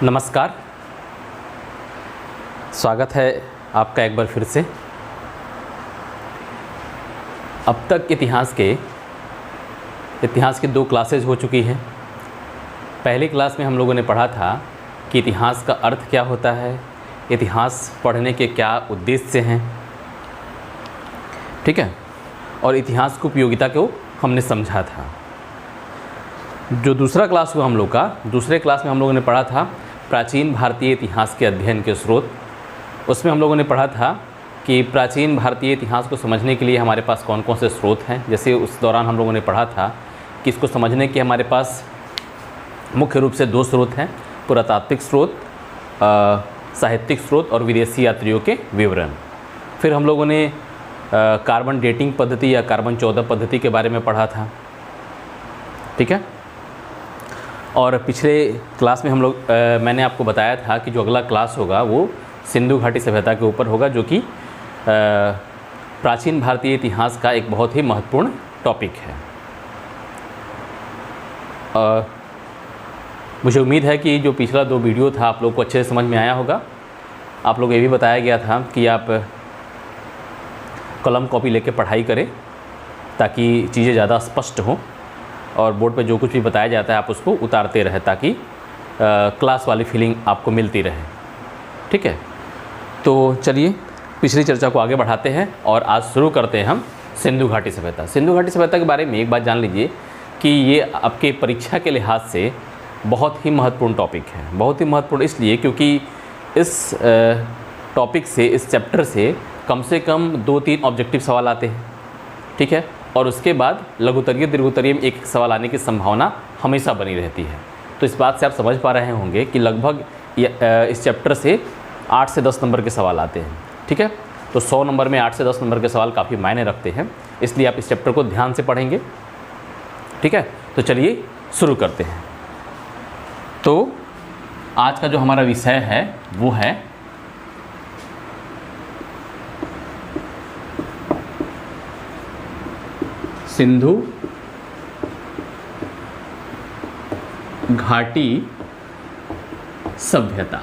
नमस्कार, स्वागत है आपका एक बार फिर से। अब तक इतिहास की 2 क्लासेज हो चुकी हैं। पहली क्लास में हम लोगों ने पढ़ा था कि इतिहास का अर्थ क्या होता है, इतिहास पढ़ने के क्या उद्देश्य हैं, ठीक है, और इतिहास की उपयोगिता को हमने समझा था। जो दूसरा क्लास हुआ हम लोग का, दूसरे क्लास में हम लोगों ने पढ़ा था प्राचीन भारतीय इतिहास के अध्ययन के स्रोत। उसमें हम लोगों ने पढ़ा था कि प्राचीन भारतीय इतिहास को समझने के लिए हमारे पास कौन कौन से स्रोत हैं। जैसे उस दौरान हम लोगों ने पढ़ा था कि इसको समझने के हमारे पास मुख्य रूप से 2 स्रोत हैं, पुरातात्विक स्रोत, साहित्यिक स्रोत और विदेशी यात्रियों के विवरण। फिर हम लोगों ने कार्बन डेटिंग पद्धति या कार्बन 14 पद्धति के बारे में पढ़ा था, ठीक है। और पिछले क्लास में मैंने आपको बताया था कि जो अगला क्लास होगा वो सिंधु घाटी सभ्यता के ऊपर होगा, जो कि प्राचीन भारतीय इतिहास का एक बहुत ही महत्वपूर्ण टॉपिक है। मुझे उम्मीद है कि जो पिछला 2 वीडियो था आप लोग को अच्छे से समझ में आया होगा। आप लोग ये भी बताया गया था कि आप कलम कॉपी लेके पढ़ाई करें ताकि चीज़ें ज़्यादा स्पष्ट हों, और बोर्ड पे जो कुछ भी बताया जाता है आप उसको उतारते रहें ताकि क्लास वाली फीलिंग आपको मिलती रहे, ठीक है। तो चलिए पिछली चर्चा को आगे बढ़ाते हैं और आज शुरू करते हैं हम सिंधु घाटी सभ्यता। सिंधु घाटी सभ्यता के बारे में एक बात जान लीजिए कि ये आपके परीक्षा के लिहाज से बहुत ही महत्वपूर्ण टॉपिक है। बहुत ही महत्वपूर्ण इसलिए क्योंकि इस टॉपिक से, इस चैप्टर से कम 2-3 ऑब्जेक्टिव सवाल आते हैं, ठीक है, और उसके बाद लघुत्तरीय दीर्घोत्तरीय में एक सवाल आने की संभावना हमेशा बनी रहती है। तो इस बात से आप समझ पा रहे होंगे कि लगभग इस चैप्टर से 8 से 10 नंबर के सवाल आते हैं, ठीक है। तो 100 नंबर में 8 से 10 नंबर के सवाल काफ़ी मायने रखते हैं, इसलिए आप इस चैप्टर को ध्यान से पढ़ेंगे, ठीक है। तो चलिए शुरू करते हैं। तो आज का जो हमारा विषय है वो है सिंधु घाटी सभ्यता।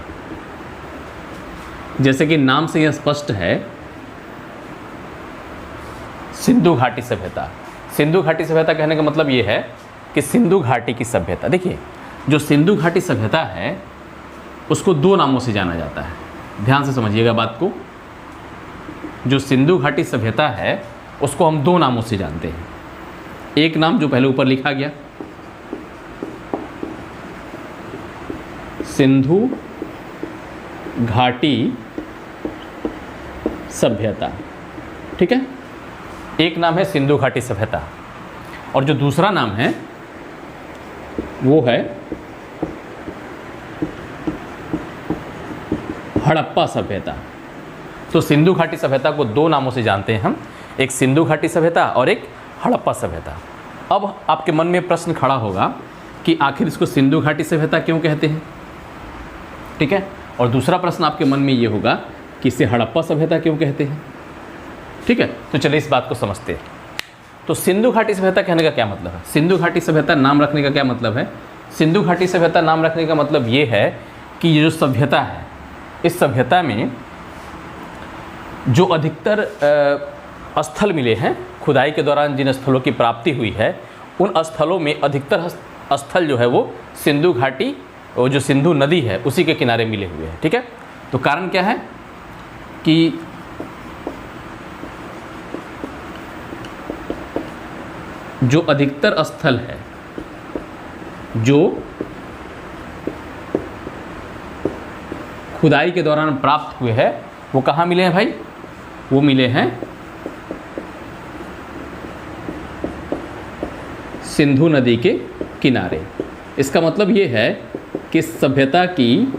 जैसे कि नाम से यह स्पष्ट है, सिंधु घाटी सभ्यता। सिंधु घाटी सभ्यता कहने का मतलब यह है कि सिंधु घाटी की सभ्यता। देखिए, जो सिंधु घाटी सभ्यता है उसको 2 नामों से जाना जाता है। ध्यान से समझिएगा बात को। जो सिंधु घाटी सभ्यता है उसको हम 2 नामों से जानते हैं। एक नाम जो पहले ऊपर लिखा गया, सिंधु घाटी सभ्यता, ठीक है। एक नाम है सिंधु घाटी सभ्यता, और जो दूसरा नाम है वो है हड़प्पा सभ्यता। तो सिंधु घाटी सभ्यता को 2 नामों से जानते हैं हम, एक सिंधु घाटी सभ्यता और एक हड़प्पा सभ्यता। अब आपके मन में प्रश्न खड़ा होगा कि आखिर इसको सिंधु घाटी सभ्यता क्यों कहते हैं, ठीक है। और दूसरा प्रश्न आपके मन में ये होगा कि इसे हड़प्पा सभ्यता क्यों कहते हैं, ठीक है। तो चलिए इस बात को समझते हैं। तो सिंधु घाटी सभ्यता कहने का क्या मतलब है, सिंधु घाटी सभ्यता नाम रखने का क्या मतलब है। सिंधु घाटी सभ्यता नाम रखने का मतलब ये है कि ये जो सभ्यता है, इस सभ्यता में जो अधिकतर स्थल मिले हैं, खुदाई के दौरान जिन स्थलों की प्राप्ति हुई है, उन स्थलों में अधिकतर स्थल जो है वो सिंधु घाटी, वो जो सिंधु नदी है उसी के किनारे मिले हुए हैं, ठीक है। तो कारण क्या है कि जो अधिकतर स्थल है जो खुदाई के दौरान प्राप्त हुए हैं वो कहाँ मिले हैं भाई, वो मिले हैं सिंधु नदी के किनारे। इसका मतलब ये है कि सभ्यता की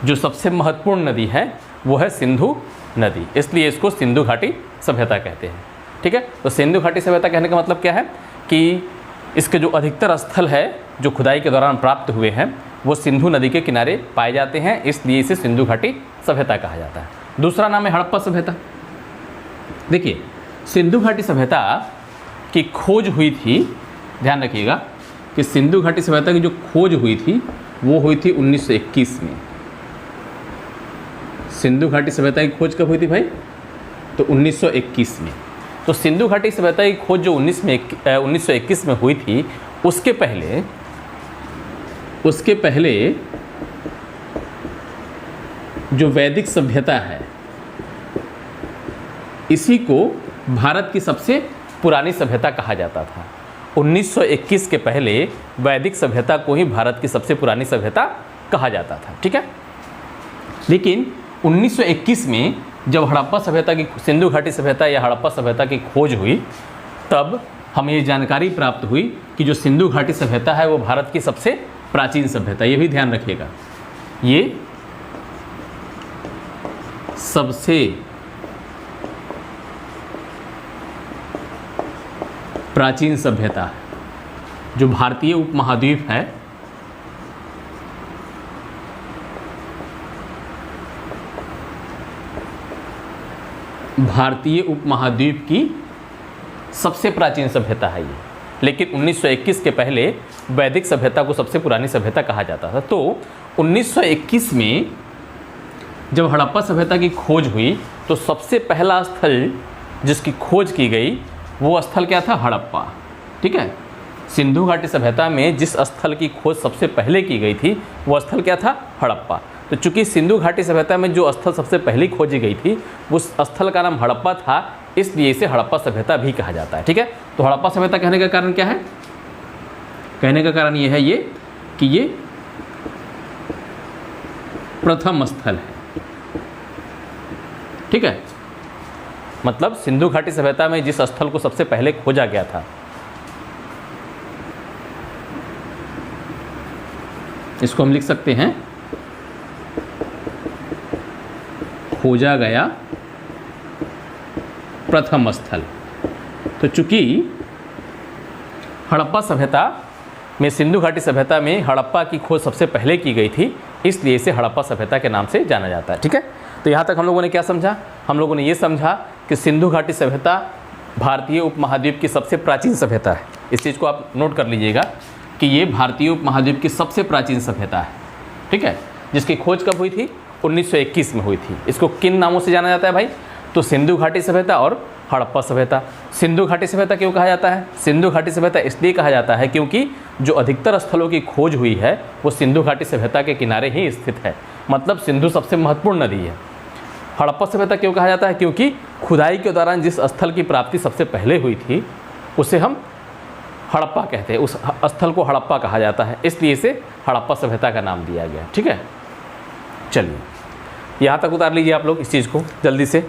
जो सबसे महत्वपूर्ण नदी है वो है सिंधु नदी, इसलिए इसको सिंधु घाटी सभ्यता कहते हैं, ठीक है। तो सिंधु घाटी सभ्यता कहने का मतलब क्या है कि इसके जो अधिकतर स्थल है जो खुदाई के दौरान प्राप्त हुए हैं वो सिंधु नदी के किनारे पाए जाते हैं, इसलिए इसे सिंधु घाटी सभ्यता कहा जाता है। दूसरा नाम है हड़प्पा सभ्यता। देखिए, सिंधु घाटी सभ्यता की खोज हुई थी, ध्यान रखिएगा कि सिंधु घाटी सभ्यता की जो खोज हुई थी वो हुई थी 1921 में। सिंधु घाटी सभ्यता की खोज कब हुई थी भाई? तो 1921 में। तो सिंधु घाटी सभ्यता की खोज जो 1921 में हुई थी, उसके पहले जो वैदिक सभ्यता है, इसी को भारत की सबसे पुरानी सभ्यता कहा जाता था। 1921 के पहले वैदिक सभ्यता को ही भारत की सबसे पुरानी सभ्यता कहा जाता था, ठीक है। लेकिन 1921 में जब हड़प्पा सभ्यता की, सिंधु घाटी सभ्यता या हड़प्पा सभ्यता की खोज हुई, तब हमें ये जानकारी प्राप्त हुई कि जो सिंधु घाटी सभ्यता है वो भारत की सबसे प्राचीन सभ्यता, ये भी ध्यान रखिएगा, ये सबसे प्राचीन सभ्यता है। जो भारतीय उपमहाद्वीप है, भारतीय उपमहाद्वीप की सबसे प्राचीन सभ्यता है ये। लेकिन 1921 के पहले वैदिक सभ्यता को सबसे पुरानी सभ्यता कहा जाता था। तो 1921 में जब हड़प्पा सभ्यता की खोज हुई, तो सबसे पहला स्थल जिसकी खोज की गई वो स्थल क्या था? हड़प्पा, ठीक है। सिंधु घाटी सभ्यता में जिस स्थल की खोज सबसे पहले की गई थी, वो स्थल क्या था? हड़प्पा। तो चूंकि सिंधु घाटी सभ्यता में जो स्थल सबसे पहले खोजी गई थी, उस स्थल का नाम हड़प्पा था, इसलिए इसे हड़प्पा सभ्यता भी कहा जाता है, ठीक है। तो हड़प्पा सभ्यता कहने का कारण क्या है? कहने का कारण ये है कि ये प्रथम स्थल है, ठीक है। मतलब सिंधु घाटी सभ्यता में जिस स्थल को सबसे पहले खोजा गया था, इसको हम लिख सकते हैं खोजा गया प्रथम स्थल। तो चूंकि हड़प्पा सभ्यता में, सिंधु घाटी सभ्यता में हड़प्पा की खोज सबसे पहले की गई थी, इसलिए इसे हड़प्पा सभ्यता के नाम से जाना जाता है, ठीक है। तो यहाँ तक हम लोगों ने क्या समझा? हम लोगों ने ये समझा कि सिंधु घाटी सभ्यता भारतीय उपमहाद्वीप की सबसे प्राचीन सभ्यता है। इस चीज़ को आप नोट कर लीजिएगा कि ये भारतीय उपमहाद्वीप की सबसे प्राचीन सभ्यता है, ठीक है, जिसकी खोज कब हुई थी? 1921 में हुई थी। इसको किन नामों से जाना जाता है भाई? तो सिंधु घाटी सभ्यता और हड़प्पा सभ्यता। सिंधु घाटी सभ्यता क्यों कहा जाता है? सिंधु घाटी सभ्यता इसलिए कहा जाता है क्योंकि जो अधिकतर स्थलों की खोज हुई है वो सिंधु घाटी सभ्यता के किनारे ही स्थित है। मतलब सिंधु सबसे महत्वपूर्ण नदी है। हड़प्पा सभ्यता क्यों कहा जाता है? क्योंकि खुदाई के दौरान जिस स्थल की प्राप्ति सबसे पहले हुई थी, उसे हम हड़प्पा कहते हैं, उस स्थल को हड़प्पा कहा जाता है, इसलिए इसे हड़प्पा सभ्यता का नाम दिया गया, ठीक है। चलिए यहाँ तक उतार लीजिए आप लोग इस चीज़ को जल्दी से,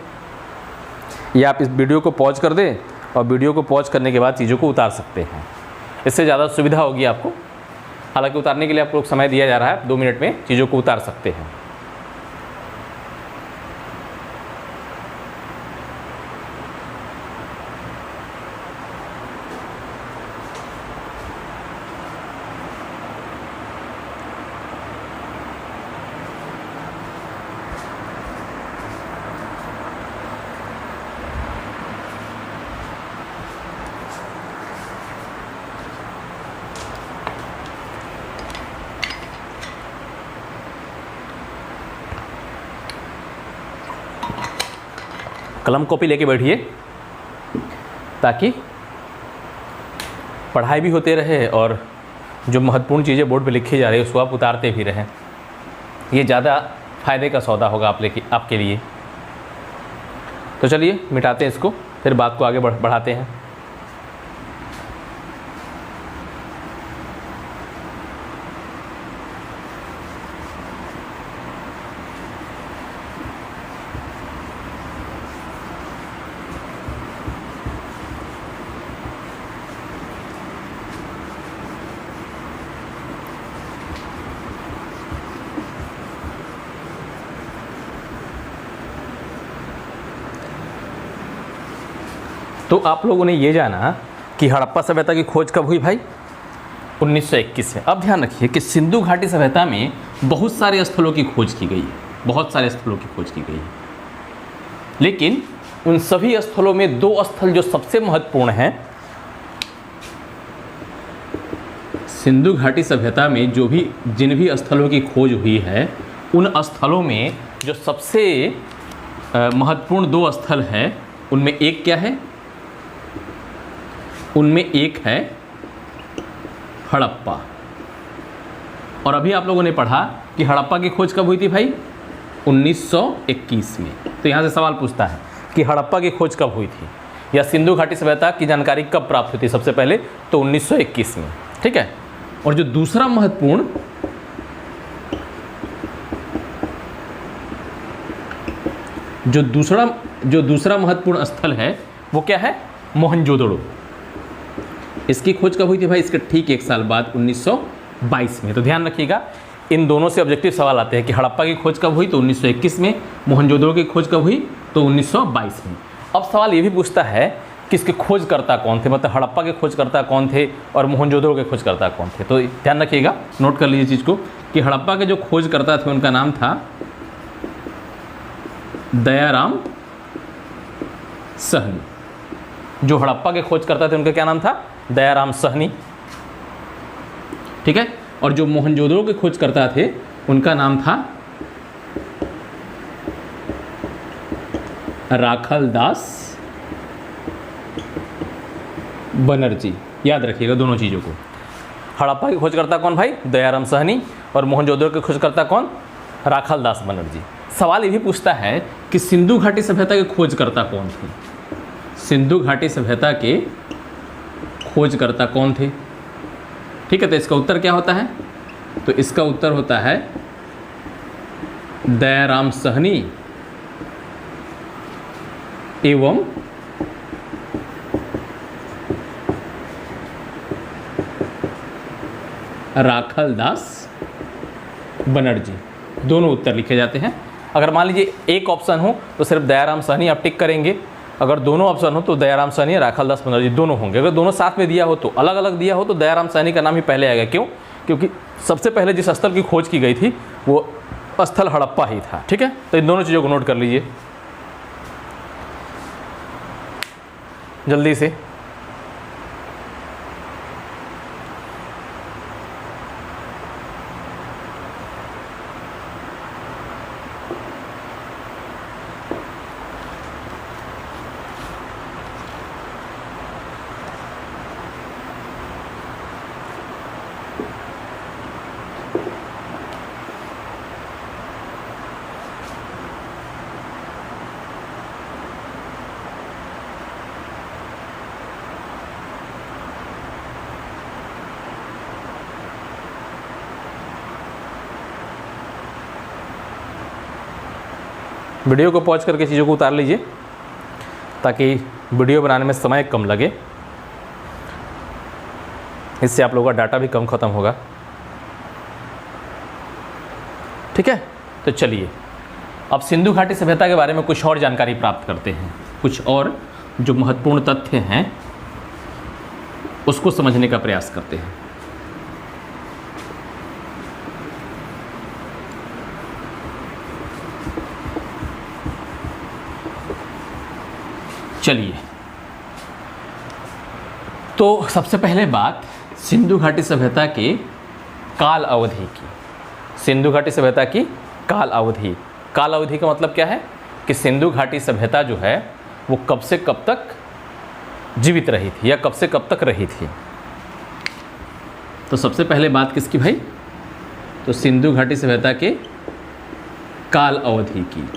या आप इस वीडियो को पॉज कर दें और वीडियो को पॉज करने के बाद चीज़ों को उतार सकते हैं, इससे ज़्यादा सुविधा होगी आपको। हालांकि उतारने के लिए आप लोग समय दिया जा रहा है, 2 मिनट में चीज़ों को उतार सकते हैं। कलम कॉपी लेके बैठिए ताकि पढ़ाई भी होते रहे और जो महत्वपूर्ण चीज़ें बोर्ड पे लिखी जा रही है उसको आप उतारते भी रहें। ये ज़्यादा फ़ायदे का सौदा होगा आपके लिए। तो चलिए मिटाते हैं इसको, फिर बात को आगे बढ़ाते हैं। तो आप लोगों ने ये जाना कि हड़प्पा सभ्यता की खोज कब हुई भाई? 1921 में। अब ध्यान रखिए कि सिंधु घाटी सभ्यता में बहुत सारे स्थलों की खोज की गई है, बहुत सारे स्थलों की खोज की गई है, लेकिन उन सभी स्थलों में 2 स्थल जो सबसे महत्वपूर्ण हैं, सिंधु घाटी सभ्यता में जिन भी स्थलों की खोज हुई है, उन स्थलों में जो सबसे महत्वपूर्ण 2 स्थल हैं, उनमें एक क्या है? उनमें एक है हड़प्पा। और अभी आप लोगों ने पढ़ा कि हड़प्पा की खोज कब हुई थी भाई? 1921 में। तो यहाँ से सवाल पूछता है कि हड़प्पा की खोज कब हुई थी या सिंधु घाटी सभ्यता की जानकारी कब प्राप्त हुई थी सबसे पहले? तो 1921 में। ठीक है। और जो दूसरा महत्वपूर्ण महत्वपूर्ण स्थल है वो क्या है? मोहनजोदड़ो। इसकी खोज कब हुई थी भाई? इसके ठीक 1 साल बाद 1922 में। तो ध्यान रखिएगा, इन दोनों से ऑब्जेक्टिव सवाल आते हैं कि हड़प्पा की खोज कब हुई? तो 1921 में। मोहनजोदड़ो की खोज कब हुई? तो 1922 में। अब सवाल ये भी पूछता है कि इसके खोजकर्ता कौन थे, मतलब हड़प्पा के खोजकर्ता कौन थे और मोहनजोदड़ो के खोजकर्ता कौन थे। तो ध्यान रखिएगा, नोट कर लीजिए चीज़ को कि हड़प्पा के जो खोजकर्ता थे उनका नाम था दयाराम सहनी। जो हड़प्पा के खोजकर्ता थे उनका क्या नाम था? दयाराम सहनी। ठीक है। और जो मोहनजोदड़ो के खोजकर्ता थे उनका नाम था राखलदास बनर्जी। याद रखिएगा दोनों चीज़ों को। हड़प्पा के खोजकर्ता कौन भाई? दयाराम सहनी। और मोहनजोदड़ो के खोजकर्ता कौन? राखलदास बनर्जी। सवाल ये भी पूछता है कि सिंधु घाटी सभ्यता के खोजकर्ता कौन थे? सिंधु घाटी सभ्यता के खोजकर्ता कौन थे? ठीक है। तो इसका उत्तर क्या होता है? तो इसका उत्तर होता है दयाराम सहनी एवं राखलदास बनर्जी। दोनों उत्तर लिखे जाते हैं। अगर मान लीजिए एक ऑप्शन हो तो सिर्फ दयाराम सहनी आप टिक करेंगे, अगर दोनों ऑप्शन हो तो दयाराम सहनी राखलदास बनर्जी दोनों होंगे। अगर दोनों साथ में दिया हो तो अलग अलग दिया हो तो दयाराम सहनी का नाम ही पहले आएगा। क्यों? क्योंकि सबसे पहले जिस स्थल की खोज की गई थी वो स्थल हड़प्पा ही था। ठीक है। तो इन दोनों चीज़ों को नोट कर लीजिए जल्दी से। वीडियो को पॉज करके चीज़ों को उतार लीजिए ताकि वीडियो बनाने में समय कम लगे। इससे आप लोगों का डाटा भी कम ख़त्म होगा। ठीक है। तो चलिए अब सिंधु घाटी सभ्यता के बारे में कुछ और जानकारी प्राप्त करते हैं। कुछ और जो महत्वपूर्ण तथ्य हैं उसको समझने का प्रयास करते हैं। चलिए, तो सबसे पहले बात सिंधु घाटी सभ्यता के काल अवधि की। सिंधु घाटी सभ्यता की काल अवधि। काल अवधि का मतलब क्या है कि सिंधु घाटी सभ्यता जो है वो कब से कब तक जीवित रही थी या कब से कब तक रही थी। तो सबसे पहले बात किसकी भाई? तो सिंधु घाटी सभ्यता के काल अवधि की।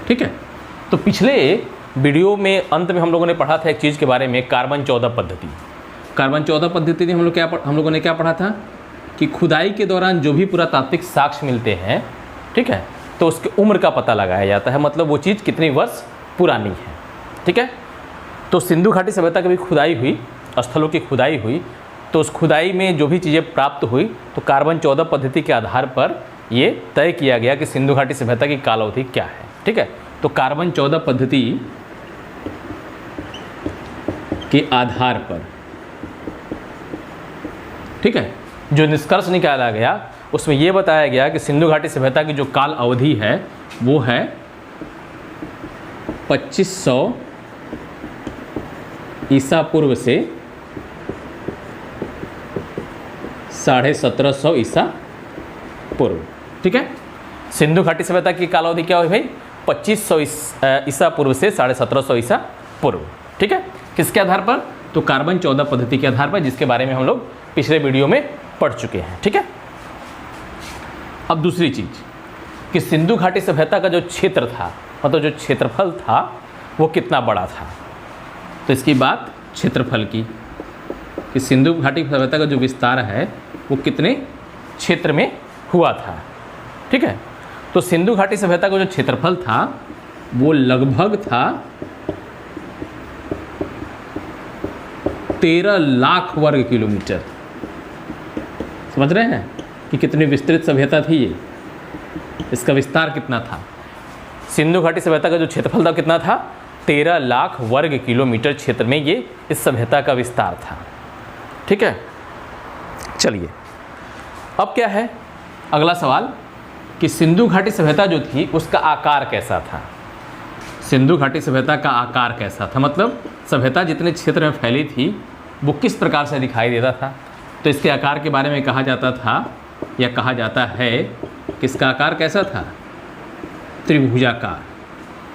ठीक है। तो पिछले वीडियो में अंत में हम लोगों ने पढ़ा था एक चीज़ के बारे में, कार्बन 14 पद्धति। कार्बन 14 पद्धति में हम लोगों ने क्या पढ़ा था कि खुदाई के दौरान जो भी पुरातात्विक साक्ष्य मिलते हैं, ठीक है, तो उसके उम्र का पता लगाया जाता है, मतलब वो चीज़ कितनी वर्ष पुरानी है। ठीक है। तो सिंधु घाटी सभ्यता की भी खुदाई हुई, स्थलों की खुदाई हुई, तो उस खुदाई में जो भी चीज़ें प्राप्त हुई तो कार्बन 14 पद्धति के आधार पर ये तय किया गया कि सिंधु घाटी सभ्यता की काल अवधि क्या है। ठीक है। तो कार्बन 14 पद्धति के आधार पर, ठीक है, जो निष्कर्ष निकाला गया उसमें यह बताया गया कि सिंधु घाटी सभ्यता की जो काल अवधि है वो है 2500 ईसा पूर्व से 1750 ईसा पूर्व। ठीक है, सिंधु घाटी सभ्यता की कालावधि क्या हुई भाई? 2500 ईसा पूर्व से 1750 ईसा पूर्व। ठीक है, किसके आधार पर? तो कार्बन 14 पद्धति के आधार पर, जिसके बारे में हम लोग पिछले वीडियो में पढ़ चुके हैं। ठीक है, अब दूसरी चीज कि सिंधु घाटी सभ्यता का जो क्षेत्र था, मतलब जो क्षेत्रफल था, वो कितना बड़ा था। तो इसकी बात क्षेत्रफल की कि सिंधु घाटी सभ्यता का जो विस्तार है वो कितने क्षेत्र में हुआ था। ठीक है, तो सिंधु घाटी सभ्यता का जो क्षेत्रफल था वो लगभग था 13 लाख वर्ग किलोमीटर। समझ रहे हैं कि कितनी विस्तृत सभ्यता थी ये, इसका विस्तार कितना था। सिंधु घाटी सभ्यता का जो क्षेत्रफल था कितना था? 13 लाख वर्ग किलोमीटर क्षेत्र में ये इस सभ्यता का विस्तार था। ठीक है, चलिए अब क्या है अगला सवाल कि सिंधु घाटी सभ्यता जो थी उसका आकार कैसा था। सिंधु घाटी सभ्यता का आकार कैसा था, मतलब सभ्यता जितने क्षेत्र में फैली थी वो किस प्रकार से दिखाई देता था। तो इसके आकार के बारे में कहा जाता था या कहा जाता है कि इसका आकार कैसा था? त्रिभुजाकार।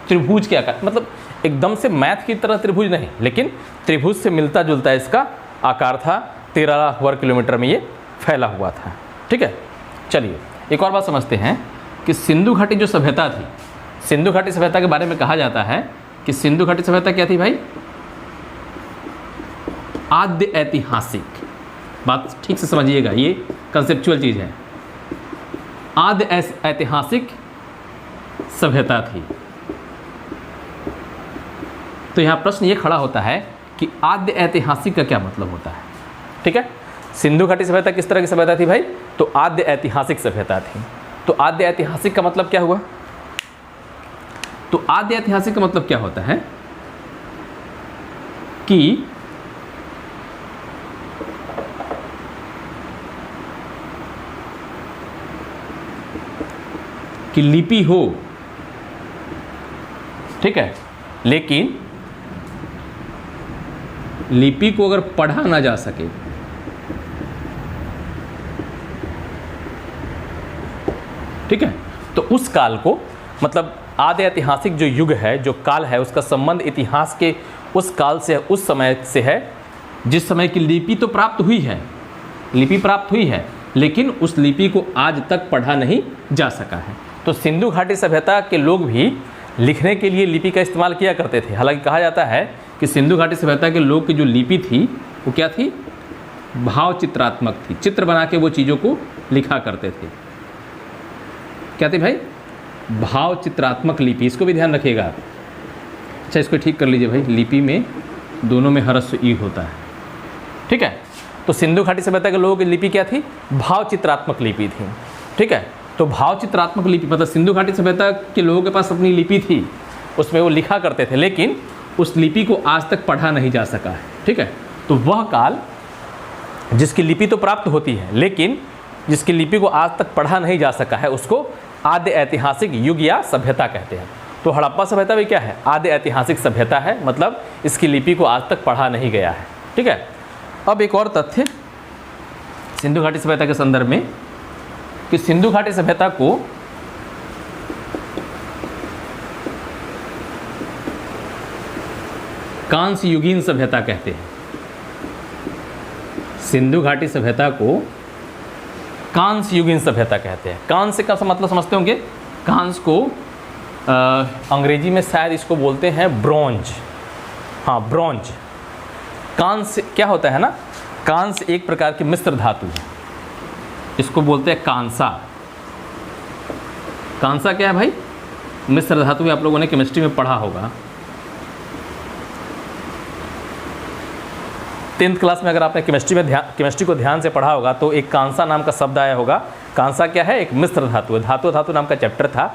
त्रिभुज के आकार, मतलब एकदम से मैथ की तरह त्रिभुज नहीं, लेकिन त्रिभुज से मिलता जुलता इसका आकार था। 13 लाख वर्ग किलोमीटर में ये फैला हुआ था। ठीक है, चलिए एक और बात समझते हैं कि सिंधु घाटी जो सभ्यता थी, सिंधु घाटी सभ्यता के बारे में कहा जाता है कि सिंधु घाटी सभ्यता क्या थी भाई? आद्य ऐतिहासिक। बात ठीक से समझिएगा, ये कंसेप्चुअल चीज़ है। आद्य ऐतिहासिक सभ्यता थी। तो यहाँ प्रश्न ये खड़ा होता है कि आद्य ऐतिहासिक का क्या मतलब होता है। ठीक है, सिंधु घाटी सभ्यता किस तरह की सभ्यता थी भाई? तो आद्य ऐतिहासिक सभ्यता थी। तो आद्य ऐतिहासिक का मतलब क्या हुआ? तो आद्य ऐतिहासिक का मतलब क्या होता है कि लिपि हो, ठीक है, लेकिन लिपि को अगर पढ़ा ना जा सके, ठीक है, तो उस काल को, मतलब आद्य ऐतिहासिक जो युग है, जो काल है, उसका संबंध इतिहास के उस काल से, उस समय से है जिस समय की लिपि तो प्राप्त हुई है, लिपि प्राप्त हुई है, लेकिन उस लिपि को आज तक पढ़ा नहीं जा सका है। तो सिंधु घाटी सभ्यता के लोग भी लिखने के लिए लिपि का इस्तेमाल किया करते थे। हालांकि कहा जाता है कि सिंधु घाटी सभ्यता के लोग की जो लिपि थी वो क्या थी? भाव चित्रात्मक थी। चित्र बना के वो चीज़ों को लिखा करते थे। क्या थी भाई? भाव चित्रात्मक लिपि। इसको भी ध्यान रखिएगा आप। अच्छा, इसको ठीक कर लीजिए भाई, लिपि में दोनों में ह्रस्व ई होता है। ठीक है, तो सिंधु घाटी सभ्यता के लोगों की लिपि क्या थी? भाव चित्रात्मक लिपि थी। ठीक है, तो भाव चित्रात्मक लिपि मतलब सिंधु घाटी सभ्यता के लोगों के पास अपनी लिपि थी, उसमें वो लिखा करते थे, लेकिन उस लिपि को आज तक पढ़ा नहीं जा सका है। ठीक है, तो वह काल जिसकी लिपि तो प्राप्त होती है, लेकिन जिसकी लिपि को आज तक पढ़ा नहीं जा सका है, उसको आद्य ऐतिहासिक युग या सभ्यता कहते हैं। तो हड़प्पा सभ्यता भी क्या है? आद्य ऐतिहासिक सभ्यता है, मतलब इसकी लिपि को आज तक पढ़ा नहीं गया है। ठीक है, अब एक और तथ्य सिंधु घाटी सभ्यता के संदर्भ में कि सिंधु घाटी सभ्यता को कांस्य युगीन सभ्यता कहते हैं। सिंधु घाटी सभ्यता को कांस्य युगीन सभ्यता कहते हैं। कांस्य का मतलब समझते होंगे, कांस्य को अंग्रेजी में शायद इसको बोलते हैं ब्रोंज। हाँ, ब्रोंज। कांस्य क्या होता है ना, कांस्य एक प्रकार की मिश्र धातु है, इसको बोलते हैं कांसा। कांसा क्या है भाई? मिश्र धातु। आप लोगों ने केमिस्ट्री में पढ़ा होगा। 10th क्लास में अगर आपने केमिस्ट्री को ध्यान से पढ़ा होगा तो एक कांसा नाम का शब्द आया होगा। कांसा क्या है? एक मिश्र धातु है। धातु नाम का चैप्टर था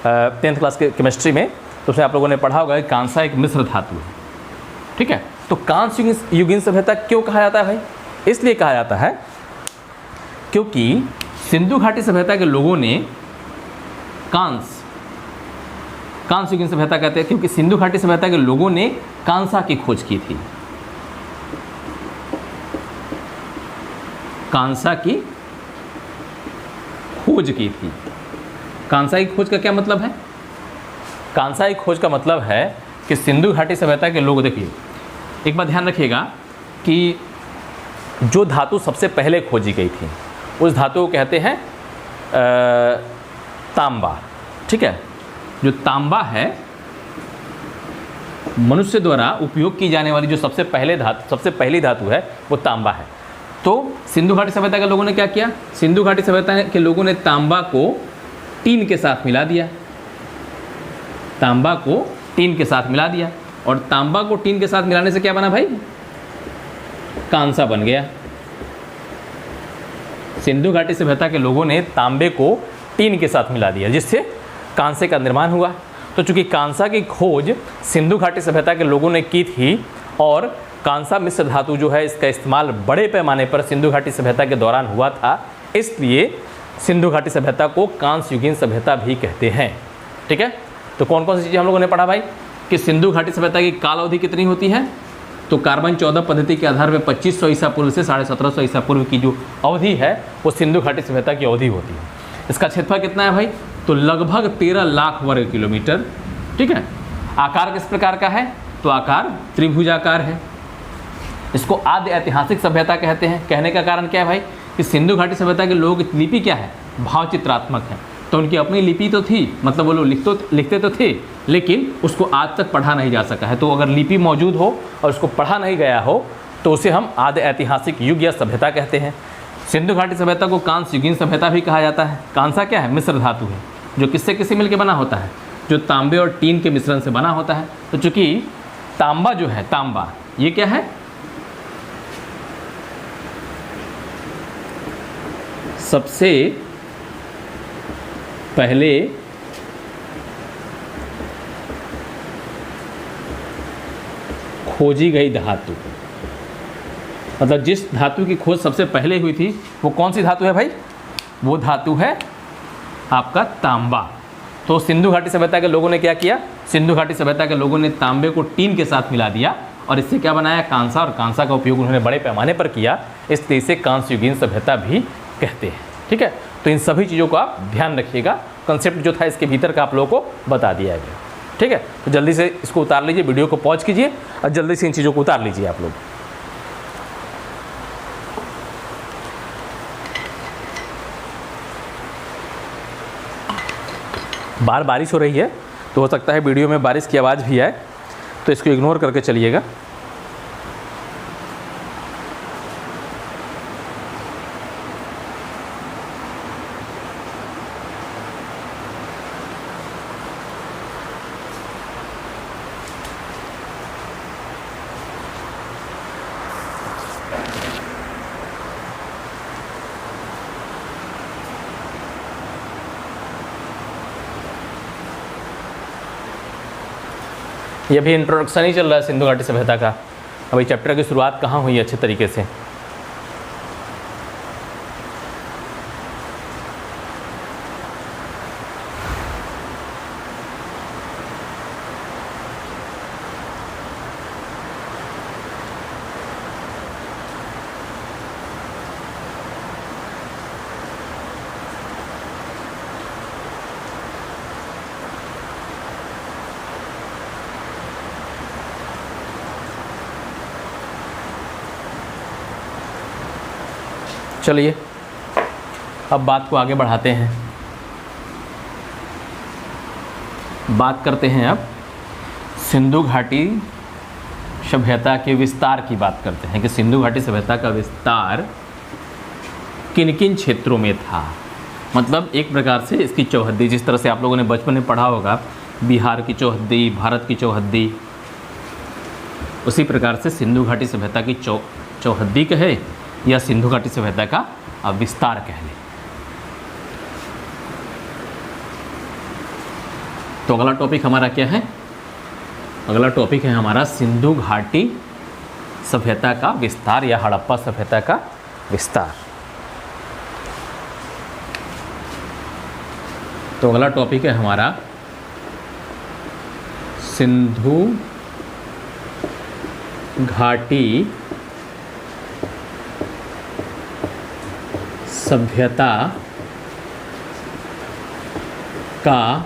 10th क्लास के केमिस्ट्री में, तो उसमें आप लोगों ने पढ़ा होगा कि कांसा एक मिश्र धातु है। ठीक है, तो कांस्य युगीन सभ्यता क्यों कहा जाता है भाई? इसलिए कहा जाता है क्योंकि सिंधु घाटी सभ्यता के लोगों ने कांस्य युगीन सभ्यता कहते हैं क्योंकि सिंधु घाटी सभ्यता के लोगों ने कांसा की खोज की थी। कांसा की खोज की थी। कांसा की खोज का क्या मतलब है? कांसा की खोज का मतलब है कि सिंधु घाटी सभ्यता के लोग, देखिए एक बात ध्यान रखिएगा कि जो धातु सबसे पहले खोजी गई थी उस धातु को कहते हैं तांबा। ठीक है, जो तांबा है मनुष्य द्वारा उपयोग की जाने वाली जो सबसे पहली धातु है वो तांबा है। तो सिंधु घाटी सभ्यता के लोगों ने क्या किया? सिंधु घाटी सभ्यता के लोगों ने तांबा को टीन के साथ मिला दिया। तांबा को टीन के साथ मिला दिया और तांबा को टीन के साथ मिलाने से क्या बना भाई? कांसा बन गया। सिंधु घाटी सभ्यता के लोगों ने तांबे को टीन के साथ मिला दिया जिससे कांसे का निर्माण हुआ। तो चूंकि कांसा की खोज सिंधु घाटी सभ्यता के लोगों ने की थी और कांसा मिश्र धातु जो है इसका इस्तेमाल बड़े पैमाने पर सिंधु घाटी सभ्यता के दौरान हुआ था, इसलिए सिंधु घाटी सभ्यता को कांस्य युगीन सभ्यता भी कहते हैं। ठीक है, तो कौन कौन सी चीज़ें हम लोगों ने पढ़ा भाई? कि सिंधु घाटी सभ्यता की काल अवधि कितनी होती है? तो कार्बन 14 पद्धति के आधार पर 2500 ईसा पूर्व से 1750 ईसा पूर्व की जो अवधि है वो सिंधु घाटी सभ्यता की अवधि होती है। इसका क्षेत्रफल कितना है भाई? तो लगभग 13 लाख वर्ग किलोमीटर। ठीक है, आकार किस प्रकार का है? तो आकार त्रिभुजाकार है। इसको आद्य ऐतिहासिक सभ्यता कहते हैं। कहने का कारण क्या है भाई? कि सिंधु घाटी सभ्यता के लोग की लिपि क्या है? भावचित्रात्मक है। तो उनकी अपनी लिपि तो थी, मतलब वो लोग लिखते तो थे, लेकिन उसको आज तक पढ़ा नहीं जा सका है। तो अगर लिपि मौजूद हो और उसको पढ़ा नहीं गया हो तो उसे हम आद्य ऐतिहासिक युग या सभ्यता कहते हैं। सिंधु घाटी सभ्यता को कांस्य युगीन सभ्यता भी कहा जाता है। कांसा क्या है? मिश्र धातु है जो किससे मिलकर बना होता है? जो तांबे और टीन के मिश्रण से बना होता है। तो चूंकि तांबा जो है, तांबा ये क्या है? सबसे पहले खोजी गई धातु, मतलब जिस धातु की खोज सबसे पहले हुई थी वो कौन सी धातु है भाई? वो धातु है आपका तांबा। तो सिंधु घाटी सभ्यता के लोगों ने क्या किया? सिंधु घाटी सभ्यता के लोगों ने तांबे को टीन के साथ मिला दिया और इससे क्या बनाया? कांसा। और कांसा का उपयोग उन्होंने बड़े पैमाने पर किया, इसलिए इसे कांस्य युगीन सभ्यता भी कहते हैं। ठीक है, तो इन सभी चीज़ों को आप ध्यान रखिएगा। कंसेप्ट जो था इसके भीतर का आप लोगों को बता दिया गया। ठीक है, तो जल्दी से इसको उतार लीजिए, वीडियो को पॉज कीजिए और जल्दी से इन चीज़ों को उतार लीजिए आप लोग। बाहर बारिश हो रही है तो हो सकता है वीडियो में बारिश की आवाज़ भी आए, तो इसको इग्नोर करके चलिएगा। ये भी इंट्रोडक्शन ही चल रहा है सिंधु घाटी सभ्यता का। अभी चैप्टर की शुरुआत कहाँ हुई अच्छे तरीके से। चलिए अब बात को आगे बढ़ाते हैं। बात करते हैं अब सिंधु घाटी सभ्यता के विस्तार की बात करते हैं कि सिंधु घाटी सभ्यता का विस्तार किन किन क्षेत्रों में था। मतलब एक प्रकार से इसकी चौहद्दी, जिस तरह से आप लोगों ने बचपन में पढ़ा होगा बिहार की चौहद्दी, भारत की चौहद्दी, उसी प्रकार से सिंधु घाटी सभ्यता की चौहद्दी कहे या सिंधु घाटी सभ्यता का विस्तार कह लें। तो अगला टॉपिक हमारा क्या है? अगला टॉपिक है हमारा सिंधु घाटी सभ्यता का विस्तार या हड़प्पा सभ्यता का विस्तार। तो अगला टॉपिक है हमारा सिंधु घाटी सभ्यता का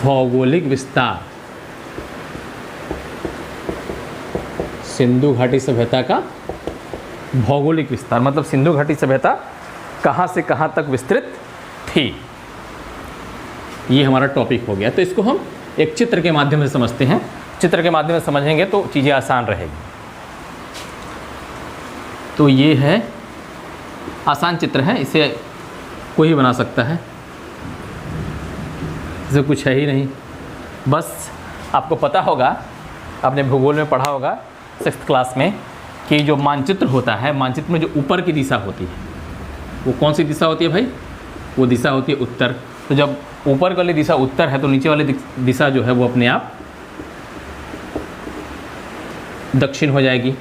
भौगोलिक विस्तार, सिंधु घाटी सभ्यता का भौगोलिक विस्तार, मतलब सिंधु घाटी सभ्यता कहाँ से कहाँ तक विस्तृत थी, ये हमारा टॉपिक हो गया। तो इसको हम एक चित्र के माध्यम से समझते हैं। चित्र के माध्यम से समझेंगे तो चीज़ें आसान रहेगी। तो ये है आसान चित्र है, इसे कोई भी बना सकता है, इसे कुछ है ही नहीं। बस आपको पता होगा, आपने भूगोल में पढ़ा होगा 6th क्लास में, कि जो मानचित्र होता है, मानचित्र में जो ऊपर की दिशा होती है वो कौन सी दिशा होती है भाई? वो दिशा होती है उत्तर। तो जब ऊपर वाली दिशा उत्तर है तो नीचे वाली दिशा जो है वो अपने आप दक्षिण हो जाएगी।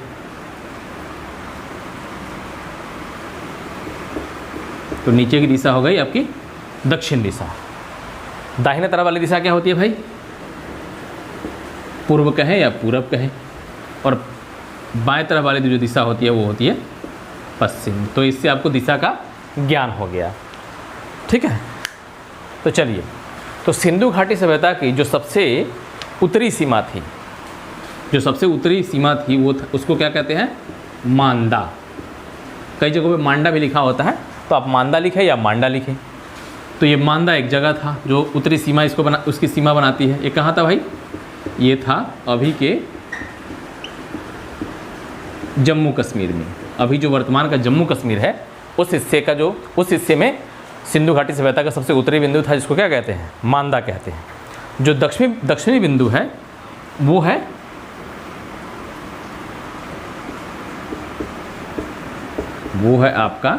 तो नीचे की दिशा हो गई आपकी दक्षिण दिशा। दाहिने तरफ वाली दिशा क्या होती है भाई? पूर्व कहें या पूरब कहें। और बाएं तरफ वाली जो दिशा होती है वो होती है पश्चिम। तो इससे आपको दिशा का ज्ञान हो गया, ठीक है। तो चलिए, तो सिंधु घाटी सभ्यता की जो सबसे उत्तरी सीमा थी, जो सबसे उत्तरी सीमा थी वो उसको क्या कहते हैं? मांदा। कई जगहों पे मांडा भी लिखा होता है, तो आप मांदा लिखें या मांडा लिखें। तो ये मांदा एक जगह था जो उत्तरी सीमा उसकी सीमा बनाती है। ये कहाँ था भाई? ये था अभी के जम्मू कश्मीर में। अभी जो वर्तमान का जम्मू कश्मीर है उस हिस्से में सिंधु घाटी सभ्यता का सबसे उत्तरी बिंदु था, जिसको क्या कहते हैं? मांदा कहते हैं। जो दक्षिणी बिंदु है वो है आपका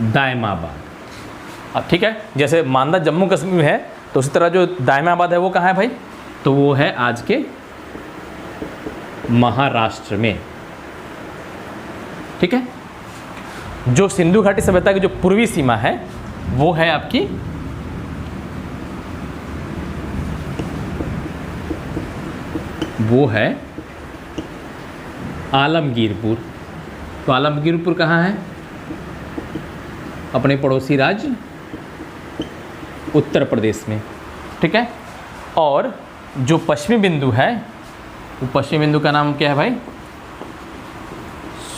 दायमाबाद। अब ठीक है, जैसे मांदा जम्मू कश्मीर में है तो उसी तरह जो दायमाबाद है वो कहाँ है भाई? तो वो है आज के महाराष्ट्र में, ठीक है। जो सिंधु घाटी सभ्यता की जो पूर्वी सीमा है वो है आपकी आलमगीरपुर। तो आलमगीरपुर कहाँ है? अपने पड़ोसी राज्य उत्तर प्रदेश में, ठीक है। और जो पश्चिमी बिंदु है वो पश्चिमी बिंदु का नाम क्या है भाई?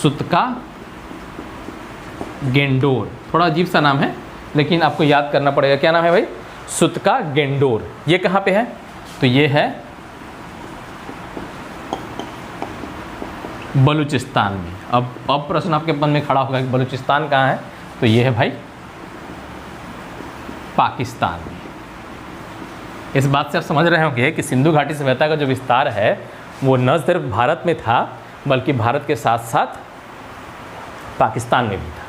सुतका गेंडोर। थोड़ा अजीब सा नाम है लेकिन आपको याद करना पड़ेगा। क्या नाम है भाई? सुतका गेंडोर। ये कहाँ पे है? तो ये है बलूचिस्तान में। अब प्रश्न आपके मन में खड़ा होगा कि बलूचिस्तान कहाँ है? तो ये है भाई पाकिस्तान में। इस बात से आप समझ रहे होंगे कि सिंधु घाटी सभ्यता का जो विस्तार है वो न सिर्फ भारत में था बल्कि भारत के साथ साथ पाकिस्तान में भी था,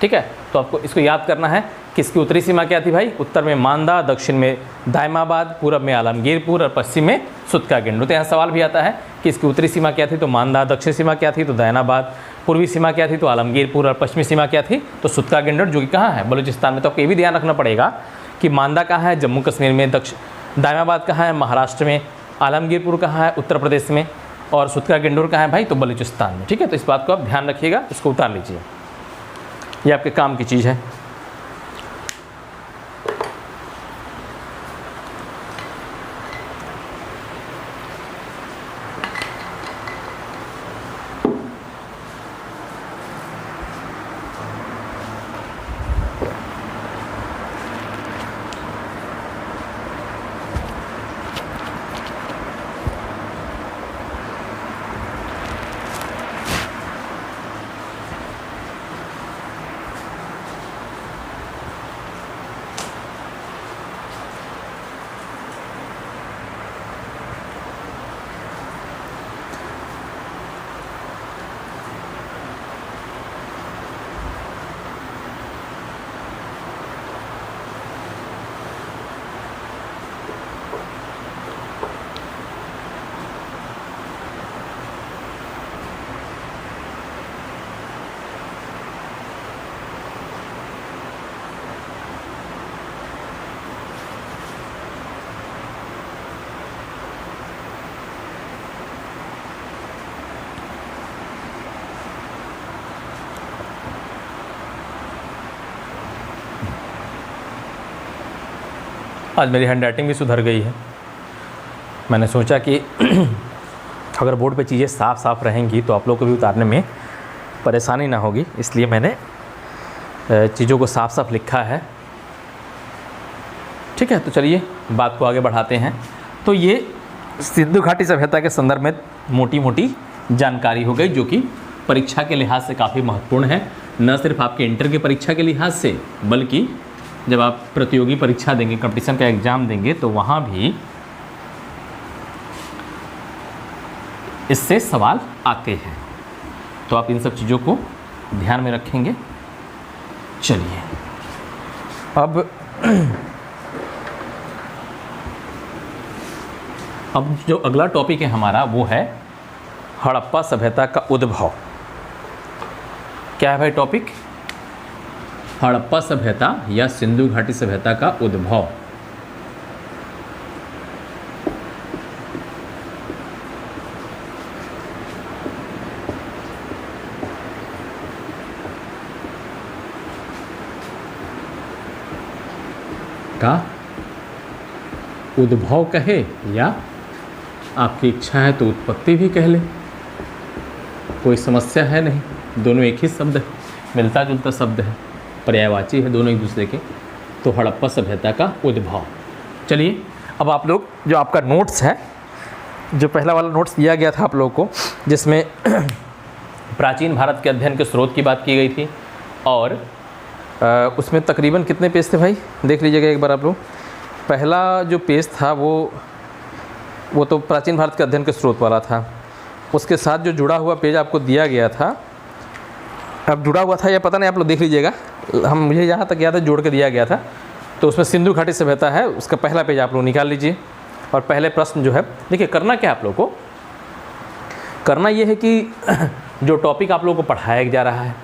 ठीक है। तो आपको इसको याद करना है कि इसकी उत्तरी सीमा क्या थी भाई? उत्तर में मांदा, दक्षिण में दायमाबाद, पूरब में आलमगीरपुर और पश्चिम में सुतका गेंडोर। तो यहाँ सवाल भी आता है कि इसकी उत्तरी सीमा क्या थी? तो मांदा। दक्षिण सीमा क्या थी? तो दायमाबाद। पूर्वी सीमा क्या थी? तो आलमगीरपुर। और पश्चिमी सीमा क्या थी? तो सुतका गेंडोर, जो कि कहाँ है? बलूचिस्तान में। तो आपको ये भी ध्यान रखना पड़ेगा कि मांदा कहाँ है? जम्मू कश्मीर में। दायमाबाद कहाँ है? महाराष्ट्र में। आलमगीरपुर कहाँ है? उत्तर प्रदेश में। और सुतका गेंडोर कहाँ है भाई? तो बलूचिस्तान में, ठीक है। तो इस बात को आप ध्यान रखिएगा, इसको उतार लीजिए, ये आपके काम की चीज़ है। आज मेरी हैंड राइटिंग भी सुधर गई है। मैंने सोचा कि अगर बोर्ड पे चीज़ें साफ साफ रहेंगी तो आप लोग को भी उतारने में परेशानी ना होगी, इसलिए मैंने चीज़ों को साफ साफ लिखा है। ठीक है, तो चलिए बात को आगे बढ़ाते हैं। तो ये सिंधु घाटी सभ्यता के संदर्भ में मोटी मोटी जानकारी हो गई, जो कि परीक्षा के लिहाज से काफ़ी महत्वपूर्ण है। न सिर्फ आपके इंटर की परीक्षा के लिहाज से, बल्कि जब आप प्रतियोगी परीक्षा देंगे, कंपटीशन का एग्ज़ाम देंगे, तो वहाँ भी इससे सवाल आते हैं। तो आप इन सब चीज़ों को ध्यान में रखेंगे। चलिए अब जो अगला टॉपिक है हमारा वो है हड़प्पा सभ्यता का उद्भव। क्या है भाई टॉपिक? हड़प्पा सभ्यता या सिंधु घाटी सभ्यता का उद्भव। का उद्भव कहे या आपकी इच्छा है तो उत्पत्ति भी कह ले, कोई समस्या है नहीं। दोनों एक ही शब्द है, मिलता जुलता शब्द है, पर्यायवाची है दोनों एक दूसरे के। तो हड़प्पा सभ्यता का उद्भव। चलिए अब आप लोग, जो आपका नोट्स है, जो पहला वाला नोट्स दिया गया था आप लोगों को, जिसमें प्राचीन भारत के अध्ययन के स्रोत की बात की गई थी, और उसमें तकरीबन कितने पेज थे भाई, देख लीजिएगा एक बार आप लोग। पहला जो पेज था वो तो प्राचीन भारत के अध्ययन के स्रोत वाला था। उसके साथ जो जुड़ा हुआ पेज आपको दिया गया था, अब जुड़ा हुआ था या पता नहीं, आप लोग देख लीजिएगा। मुझे यहाँ तक याद है जोड़ के दिया गया था। तो उसमें सिंधु घाटी सभ्यता है, उसका पहला पेज आप लोग निकाल लीजिए। और पहले प्रश्न जो है, देखिए करना क्या आप लोग को, करना ये है कि जो टॉपिक आप लोग को पढ़ाया जा रहा है,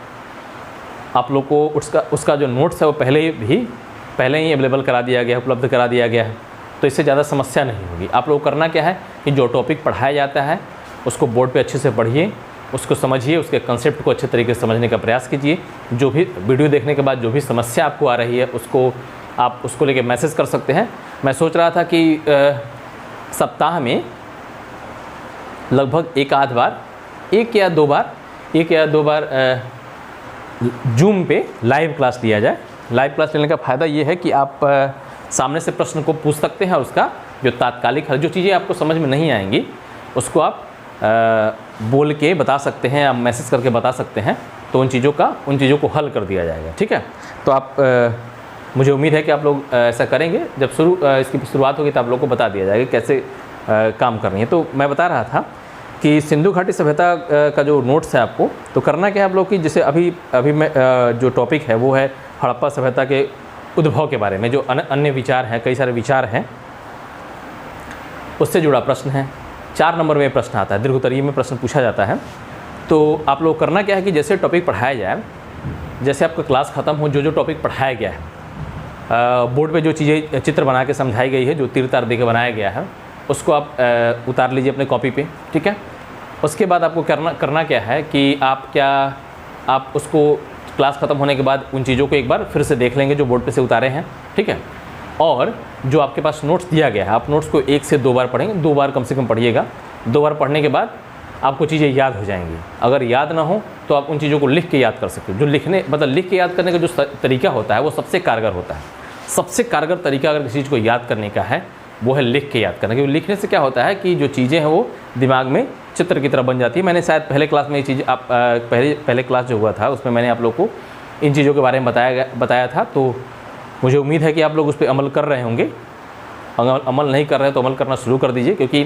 आप लोग को उसका जो नोट्स है वो पहले ही अवेलेबल करा दिया गया है, उपलब्ध करा दिया गया है। तो इससे ज़्यादा समस्या नहीं होगी। आप लोग करना क्या है कि जो टॉपिक पढ़ाया जाता है उसको बोर्ड पे अच्छे से पढ़िए, उसको समझिए, उसके कंसेप्ट को अच्छे तरीके से समझने का प्रयास कीजिए। जो भी वीडियो देखने के बाद जो भी समस्या आपको आ रही है आप उसको लेके मैसेज कर सकते हैं। मैं सोच रहा था कि सप्ताह में लगभग एक या दो बार जूम पे लाइव क्लास लिया जाए। लाइव क्लास लेने का फ़ायदा ये है कि आप सामने से प्रश्न को पूछ सकते हैं, और उसका जो तात्कालिक हल, जो चीज़ें आपको समझ में नहीं आएंगी उसको आप बोल के बता सकते हैं, आप मैसेज करके बता सकते हैं। तो उन चीज़ों को हल कर दिया जाएगा। ठीक है, तो आप मुझे उम्मीद है कि आप लोग ऐसा करेंगे। जब इसकी शुरुआत होगी तो आप लोग को बता दिया जाएगा कैसे काम करनी है। तो मैं बता रहा था कि सिंधु घाटी सभ्यता का जो नोट्स है आपको, तो करना क्या है आप लोग की, जैसे अभी मैं जो टॉपिक है वो है हड़प्पा सभ्यता के उद्भव के बारे में। जो अन्य विचार हैं, कई सारे विचार हैं, उससे जुड़ा प्रश्न है। 4 नंबर में प्रश्न आता है, दीर्घोत्तरीय में प्रश्न पूछा जाता है। तो आप लोग करना क्या है कि जैसे टॉपिक पढ़ाया जाए, जैसे आपका क्लास ख़त्म हो, जो टॉपिक पढ़ाया गया है, बोर्ड पे जो चीज़ें चित्र बना के समझाई गई है, जो तीर तार दे के बनाया गया है, उसको आप उतार लीजिए अपने कॉपी पे। ठीक है, उसके बाद आपको करना क्या है कि आप उसको क्लास ख़त्म होने के बाद उन चीज़ों को एक बार फिर से देख लेंगे जो बोर्ड पे से उतारे हैं। ठीक है, और जो आपके पास नोट्स दिया गया है, आप नोट्स को 1 से 2 बार पढ़ेंगे, 2 बार कम से कम पढ़िएगा। 2 बार पढ़ने के बाद आपको चीज़ें याद हो जाएंगी। अगर याद ना हो तो आप उन चीज़ों को लिख के याद कर सकते हो। जो लिख के याद करने का जो तरीका होता है वो सबसे कारगर होता है। सबसे कारगर तरीका अगर किसी चीज़ को याद करने का है वो है लिख के याद करना, क्योंकि लिखने से क्या होता है कि जो चीज़ें हैं वो दिमाग में चित्र की तरह बन जाती है। मैंने शायद पहले क्लास में ये चीज़ पहले क्लास जो हुआ था उसमें मैंने आप लोग को इन चीज़ों के बारे में बताया था। तो मुझे उम्मीद है कि आप लोग उस पर अमल कर रहे होंगे। अगर अमल नहीं कर रहे हैं तो अमल करना शुरू कर दीजिए, क्योंकि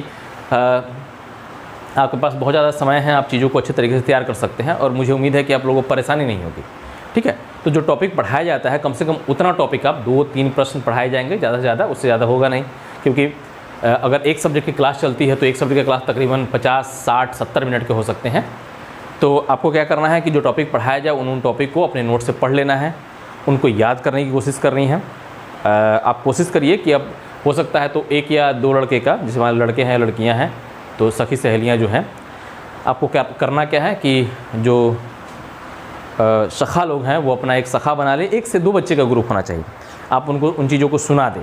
आपके पास बहुत ज़्यादा समय है, आप चीज़ों को अच्छे तरीके से तैयार कर सकते हैं, और मुझे उम्मीद है कि आप लोगों को परेशानी नहीं होगी। ठीक है, तो जो टॉपिक पढ़ाया जाता है कम से कम उतना टॉपिक आप 2-3 प्रश्न पढ़ाए जाएंगे, ज़्यादा से ज़्यादा, उससे ज़्यादा होगा नहीं। क्योंकि अगर एक सब्जेक्ट की क्लास चलती है तो एक सब्जेक्ट की क्लास तकरीबन 50, 60, 70 मिनट के हो सकते हैं। तो आपको क्या करना है कि जो टॉपिक पढ़ाया जाए उन टॉपिक को अपने नोट से पढ़ लेना है, उनको याद करने की कोशिश करनी है। आप कोशिश करिए कि अब हो सकता है तो 1 या 2 लड़के का, जैसे हमारे लड़के हैं, लड़कियां हैं, तो सखी सहेलियां जो हैं, आपको क्या करना क्या है कि जो सखा लोग हैं वो अपना एक सखा बना ले। 1 से 2 बच्चे का ग्रुप होना चाहिए। आप उनको उन चीज़ों को सुना दें।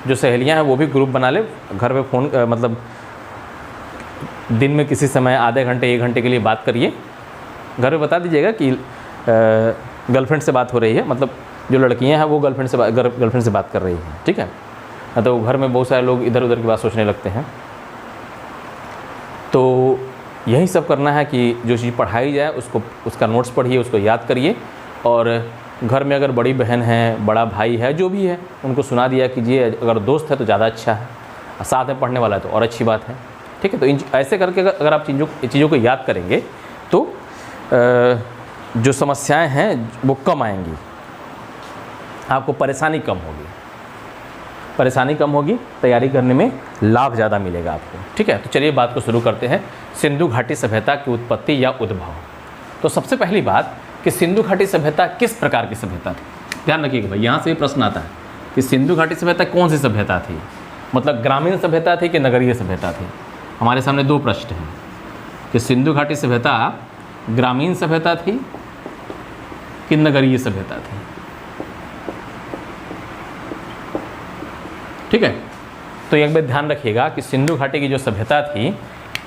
जो सहेलियां हैं वो भी ग्रुप बना ले, घर पे फ़ोन मतलब दिन में किसी समय आधे घंटे 1 घंटे के लिए बात करिए, घर पे बता दीजिएगा कि गर्लफ्रेंड से बात हो रही है, मतलब जो लड़कियां हैं वो गर्लफ्रेंड से बात कर रही हैं, ठीक है। तो घर में बहुत सारे लोग इधर उधर की बात सोचने लगते हैं। तो यही सब करना है कि जो चीज़ पढ़ाई जाए उसका नोट्स पढ़िए, उसको याद करिए, और घर में अगर बड़ी बहन है, बड़ा भाई है, जो भी है, उनको सुना दिया कीजिए। अगर दोस्त है तो ज़्यादा अच्छा है, साथ में पढ़ने वाला है तो और अच्छी बात है, ठीक है। तो ऐसे करके अगर आप चीज़ों को याद करेंगे तो जो समस्याएं हैं वो कम आएंगी, आपको परेशानी कम होगी, तैयारी करने में लाभ ज़्यादा मिलेगा आपको, ठीक है। तो चलिए बात को शुरू करते हैं। सिंधु घाटी सभ्यता की उत्पत्ति या उद्भव। तो सबसे पहली बात कि सिंधु घाटी सभ्यता किस प्रकार की सभ्यता थी। ध्यान रखिएगा भाई, यहाँ से प्रश्न आता है कि सिंधु घाटी सभ्यता कौन सी सभ्यता थी, मतलब ग्रामीण सभ्यता थी कि नगरीय सभ्यता थी। हमारे सामने 2 प्रश्न हैं कि सिंधु घाटी सभ्यता ग्रामीण सभ्यता थी कि नगरीय सभ्यता थी, ठीक है। तो एक बात ध्यान रखिएगा कि सिंधु घाटी की जो सभ्यता थी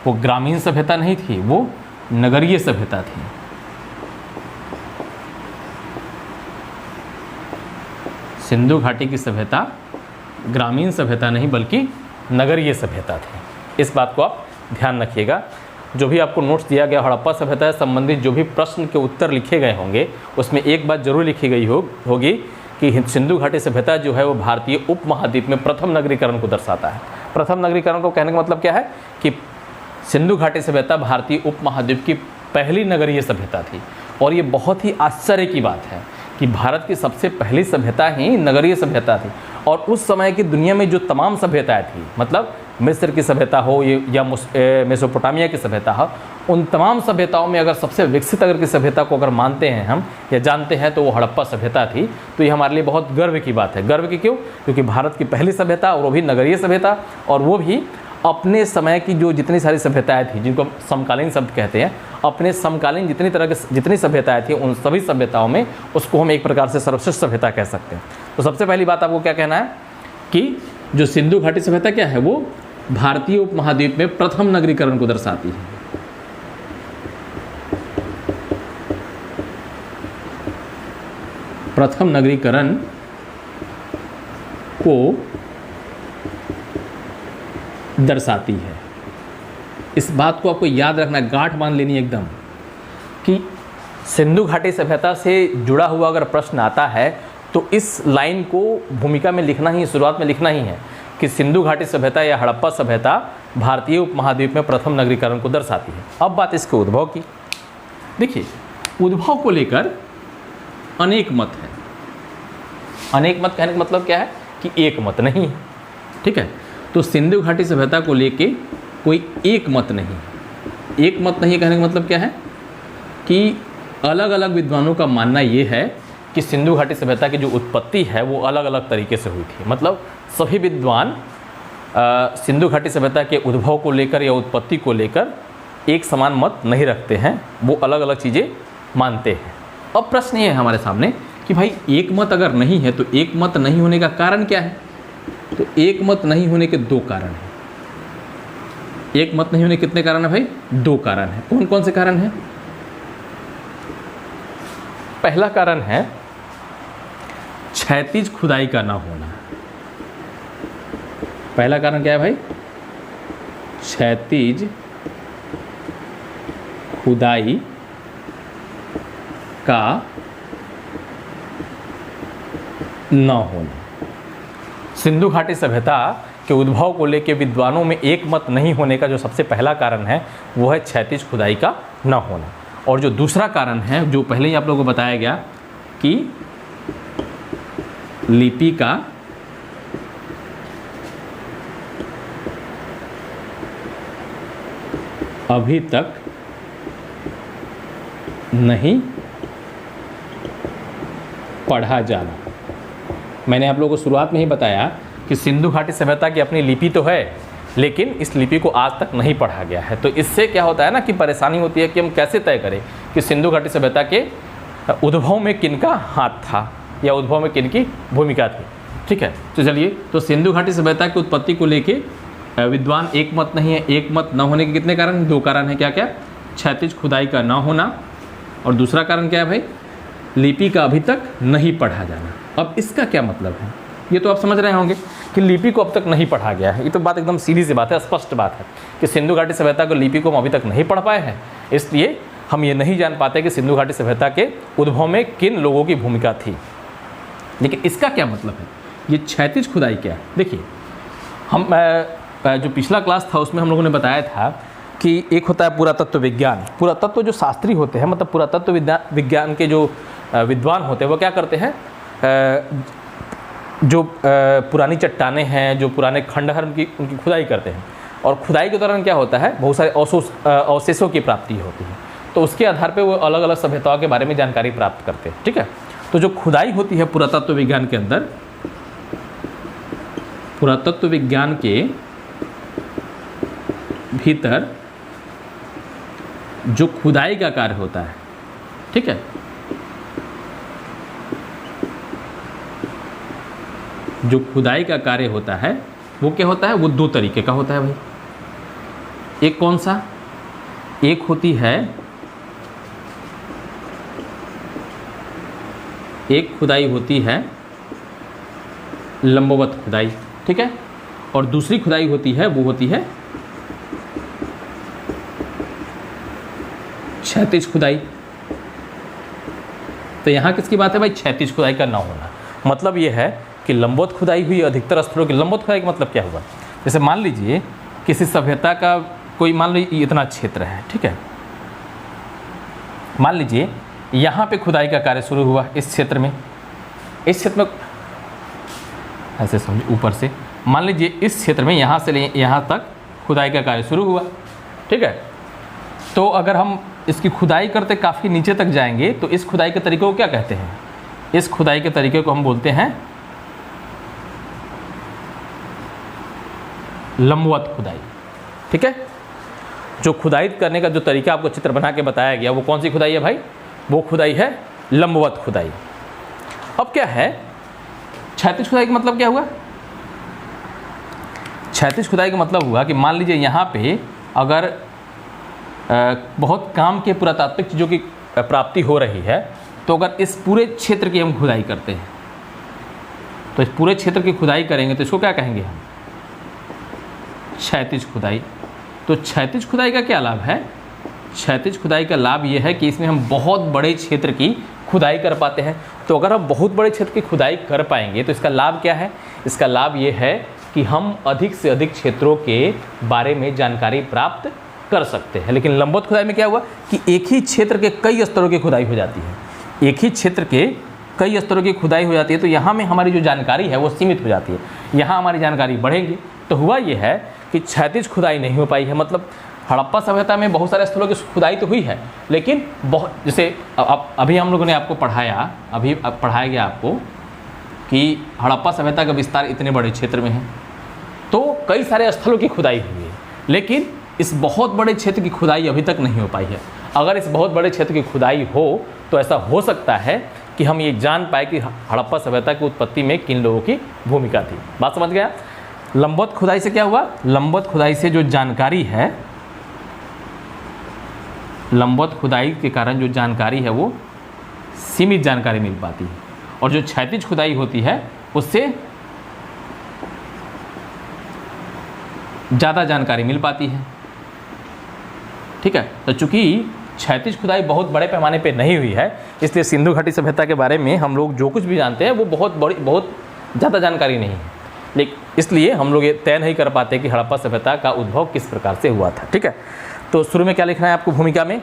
वो ग्रामीण सभ्यता नहीं थी, वो नगरीय सभ्यता थी। सिंधु घाटी की सभ्यता ग्रामीण सभ्यता नहीं बल्कि नगरीय सभ्यता थी। इस बात को आप ध्यान रखिएगा। जो भी आपको नोट्स दिया गया हड़प्पा सभ्यता से संबंधित जो भी प्रश्न के उत्तर लिखे गए होंगे उसमें एक बात जरूर लिखी गई होगी कि सिंधु घाटी सभ्यता जो है वो भारतीय उपमहाद्वीप में प्रथम नगरीकरण को दर्शाता है। प्रथम नगरीकरण को कहने का मतलब क्या है कि सिंधु घाटी सभ्यता भारतीय उपमहाद्वीप की पहली नगरीय सभ्यता थी। और ये बहुत ही आश्चर्य की बात है कि भारत की सबसे पहली सभ्यता ही नगरीय सभ्यता थी। और उस समय की दुनिया में जो तमाम सभ्यताएं थी, मतलब मिस्र की सभ्यता हो या मेसोपोटामिया की सभ्यता हो, उन तमाम सभ्यताओं में अगर सबसे विकसित अगर की सभ्यता को अगर मानते हैं हम या जानते हैं तो वो हड़प्पा सभ्यता थी। तो ये हमारे लिए बहुत गर्व की बात है। गर्व की क्यों? क्योंकि भारत की पहली सभ्यता और वो भी नगरीय सभ्यता, और वो भी अपने समय की जो जितनी सारी सभ्यताएं थी जिनको समकालीन शब्द कहते हैं, अपने समकालीन जितनी सभ्यताएं थी उन सभी सभ्यताओं में उसको हम एक प्रकार से सर्वश्रेष्ठ सभ्यता कह सकते हैं। तो सबसे पहली बात आपको क्या कहना है कि जो सिंधु घाटी सभ्यता क्या है, वो भारतीय उपमहाद्वीप में प्रथम नगरीकरण को दर्शाती है। प्रथम नगरीकरण को दर्शाती है। इस बात को आपको याद रखना, गांठ बांध लेनी एकदम, कि सिंधु घाटी सभ्यता से जुड़ा हुआ अगर प्रश्न आता है तो इस लाइन को भूमिका में लिखना ही, शुरुआत में लिखना ही है कि सिंधु घाटी सभ्यता या हड़प्पा सभ्यता भारतीय उपमहाद्वीप में प्रथम नगरीकरण को दर्शाती है। अब बात इसके उद्भव की। देखिए, उद्भव को लेकर अनेक मत है। अनेक मत कहने का मतलब क्या है कि एक मत नहीं है, ठीक है। तो सिंधु घाटी सभ्यता को लेके कोई एक मत नहीं। एक मत नहीं कहने का मतलब क्या है कि अलग अलग विद्वानों का मानना ये है कि सिंधु घाटी सभ्यता की जो उत्पत्ति है वो अलग अलग तरीके से हुई थी। मतलब सभी विद्वान सिंधु घाटी सभ्यता के उद्भव को लेकर या उत्पत्ति को लेकर एक समान मत नहीं रखते हैं, वो अलग अलग चीज़ें मानते हैं। अब प्रश्न ये है हमारे सामने कि भाई एक मत अगर नहीं है तो एक मत नहीं होने का कारण क्या है? तो एक मत नहीं होने के 2 कारण हैं। एक मत नहीं होने के कितने कारण है भाई? 2 कारण हैं। कौन कौन से कारण हैं? पहला कारण है क्षैतिज खुदाई का ना होना। पहला कारण क्या है भाई? क्षैतिज खुदाई का न होना। सिंधु घाटी सभ्यता के उद्भव को लेकर विद्वानों में एक मत नहीं होने का जो सबसे पहला कारण है वो है क्षैतिज खुदाई का न होना। और जो दूसरा कारण है, जो पहले ही आप लोगों को बताया गया कि लिपि का अभी तक नहीं पढ़ा जाना। मैंने आप लोगों को शुरुआत में ही बताया कि सिंधु घाटी सभ्यता की अपनी लिपि तो है, लेकिन इस लिपि को आज तक नहीं पढ़ा गया है। तो इससे क्या होता है ना कि परेशानी होती है कि हम कैसे तय करें कि सिंधु घाटी सभ्यता के उद्भव में किनका हाथ था या उद्भव में किनकी भूमिका थी। ठीक है। तो चलिए, तो सिंधु घाटी सभ्यता की उत्पत्ति को लेके विद्वान एक मत नहीं है। एक मत न होने के कितने कारण? 2 कारण है। क्या क्या? क्षैतिज खुदाई का ना होना, और दूसरा कारण क्या है भाई? लिपि का अभी तक नहीं पढ़ा जाना। अब इसका क्या मतलब है? ये तो आप समझ रहे होंगे कि लिपि को अब तक नहीं पढ़ा गया है। ये तो बात एकदम सीधी सी बात है, स्पष्ट बात है कि सिंधु घाटी सभ्यता को लिपि को हम अभी तक नहीं पढ़ पाए हैं, इसलिए हम ये नहीं जान पाते कि सिंधु घाटी सभ्यता के उद्भव में किन लोगों की भूमिका थी। लेकिन इसका क्या मतलब है? ये क्षैतिज खुदाई क्या है? देखिए, हम जो पिछला क्लास था उसमें हम लोगों ने बताया था कि एक होता है पुरातत्व विज्ञान। पुरातत्व जो शास्त्री होते हैं, मतलब पुरातत्व विज्ञान के जो विद्वान होते हैं, वो क्या करते हैं? जो पुरानी चट्टानें हैं, जो पुराने खंडहर उनकी खुदाई करते हैं, और खुदाई के दौरान क्या होता है? बहुत सारे अवशेषों की प्राप्ति होती है, तो उसके आधार पे वो अलग अलग सभ्यताओं के बारे में जानकारी प्राप्त करते हैं। ठीक है, तो जो खुदाई होती है पुरातत्व विज्ञान के अंदर, पुरातत्व विज्ञान के भीतर जो खुदाई का कार्य होता है, ठीक है, जो खुदाई का कार्य होता है वो क्या होता है? वो 2 तरीके का होता है भाई। एक कौन सा? एक होती है, एक खुदाई होती है लंबवत खुदाई, ठीक है, और दूसरी खुदाई होती है, वो होती है क्षैतिज खुदाई। तो यहाँ किसकी बात है भाई? क्षैतिज खुदाई का ना होना। मतलब ये है कि लंबवत खुदाई हुई अधिकतर स्थलों की। लंबवत खुदाई का मतलब क्या हुआ? जैसे मान लीजिए किसी सभ्यता का कोई, मान लीजिए इतना क्षेत्र है, ठीक है, मान लीजिए यहाँ पे खुदाई का कार्य शुरू हुआ, इस क्षेत्र में ऐसे समझिए, ऊपर से मान लीजिए इस क्षेत्र में यहाँ से यहाँ तक खुदाई का कार्य शुरू हुआ, ठीक है। तो अगर हम इसकी खुदाई करते काफ़ी नीचे तक जाएंगे तो इस खुदाई के तरीके को क्या कहते हैं? इस खुदाई के तरीके को हम बोलते हैं लंबवत खुदाई, ठीक है। जो खुदाई करने का जो तरीका आपको चित्र बना के बताया गया, वो कौन सी खुदाई है भाई? वो खुदाई है लंबवत खुदाई। अब क्या है क्षैतिज खुदाई का मतलब? क्या हुआ क्षैतिज खुदाई का मतलब? हुआ कि मान लीजिए यहाँ पे अगर बहुत काम के पुरातात्विक चीज़ों की प्राप्ति हो रही है, तो अगर इस पूरे क्षेत्र की हम खुदाई करते हैं, तो इस पूरे क्षेत्र की खुदाई करेंगे तो इसको क्या कहेंगे हम? क्षैतिज खुदाई। तो क्षैतिज खुदाई का क्या लाभ है? क्षैतिज खुदाई का लाभ ये है कि इसमें हम बहुत बड़े क्षेत्र की खुदाई कर पाते हैं। तो अगर हम बहुत बड़े क्षेत्र की खुदाई कर पाएंगे तो इसका लाभ क्या है? इसका लाभ ये है कि हम अधिक से अधिक क्षेत्रों के बारे में जानकारी प्राप्त कर सकते हैं। लेकिन लंबवत खुदाई में क्या हुआ कि एक ही क्षेत्र के कई स्तरों की खुदाई हो जाती है, एक ही क्षेत्र के कई स्तरों की खुदाई हो जाती है, तो यहाँ में हमारी जो जानकारी है वो सीमित हो जाती है, यहाँ हमारी जानकारी बढ़ेगी। तो हुआ ये है कि क्षैतिज खुदाई नहीं हो पाई है। मतलब हड़प्पा सभ्यता में बहुत सारे स्थलों की खुदाई तो हुई है, लेकिन बहुत, जैसे अभी हम लोगों ने आपको पढ़ाया गया आपको कि हड़प्पा सभ्यता का विस्तार इतने बड़े क्षेत्र में है, तो कई सारे स्थलों की खुदाई हुई है, लेकिन इस बहुत बड़े क्षेत्र की खुदाई अभी तक नहीं हो पाई है। अगर इस बहुत बड़े क्षेत्र की खुदाई हो तो ऐसा हो सकता है कि हम ये जान पाए कि हड़प्पा सभ्यता की उत्पत्ति में किन लोगों की भूमिका थी। बात समझ गया? लंबवत खुदाई से क्या हुआ? लंबवत खुदाई से जो जानकारी है, लंबवत खुदाई के कारण जो जानकारी है वो सीमित जानकारी मिल पाती है, और जो क्षैतिज खुदाई होती है उससे ज़्यादा जानकारी मिल पाती है, ठीक है। तो चूँकि क्षैतिज खुदाई बहुत बड़े पैमाने पे नहीं हुई है, इसलिए सिंधु घाटी सभ्यता के बारे में हम लोग जो कुछ भी जानते हैं वो बहुत ज़्यादा जानकारी नहीं है। लेकिन इसलिए हम लोग ये तय नहीं कर पाते कि हड़प्पा सभ्यता का उद्भव किस प्रकार से हुआ था, ठीक है। तो शुरू में क्या लिखना है आपको? भूमिका में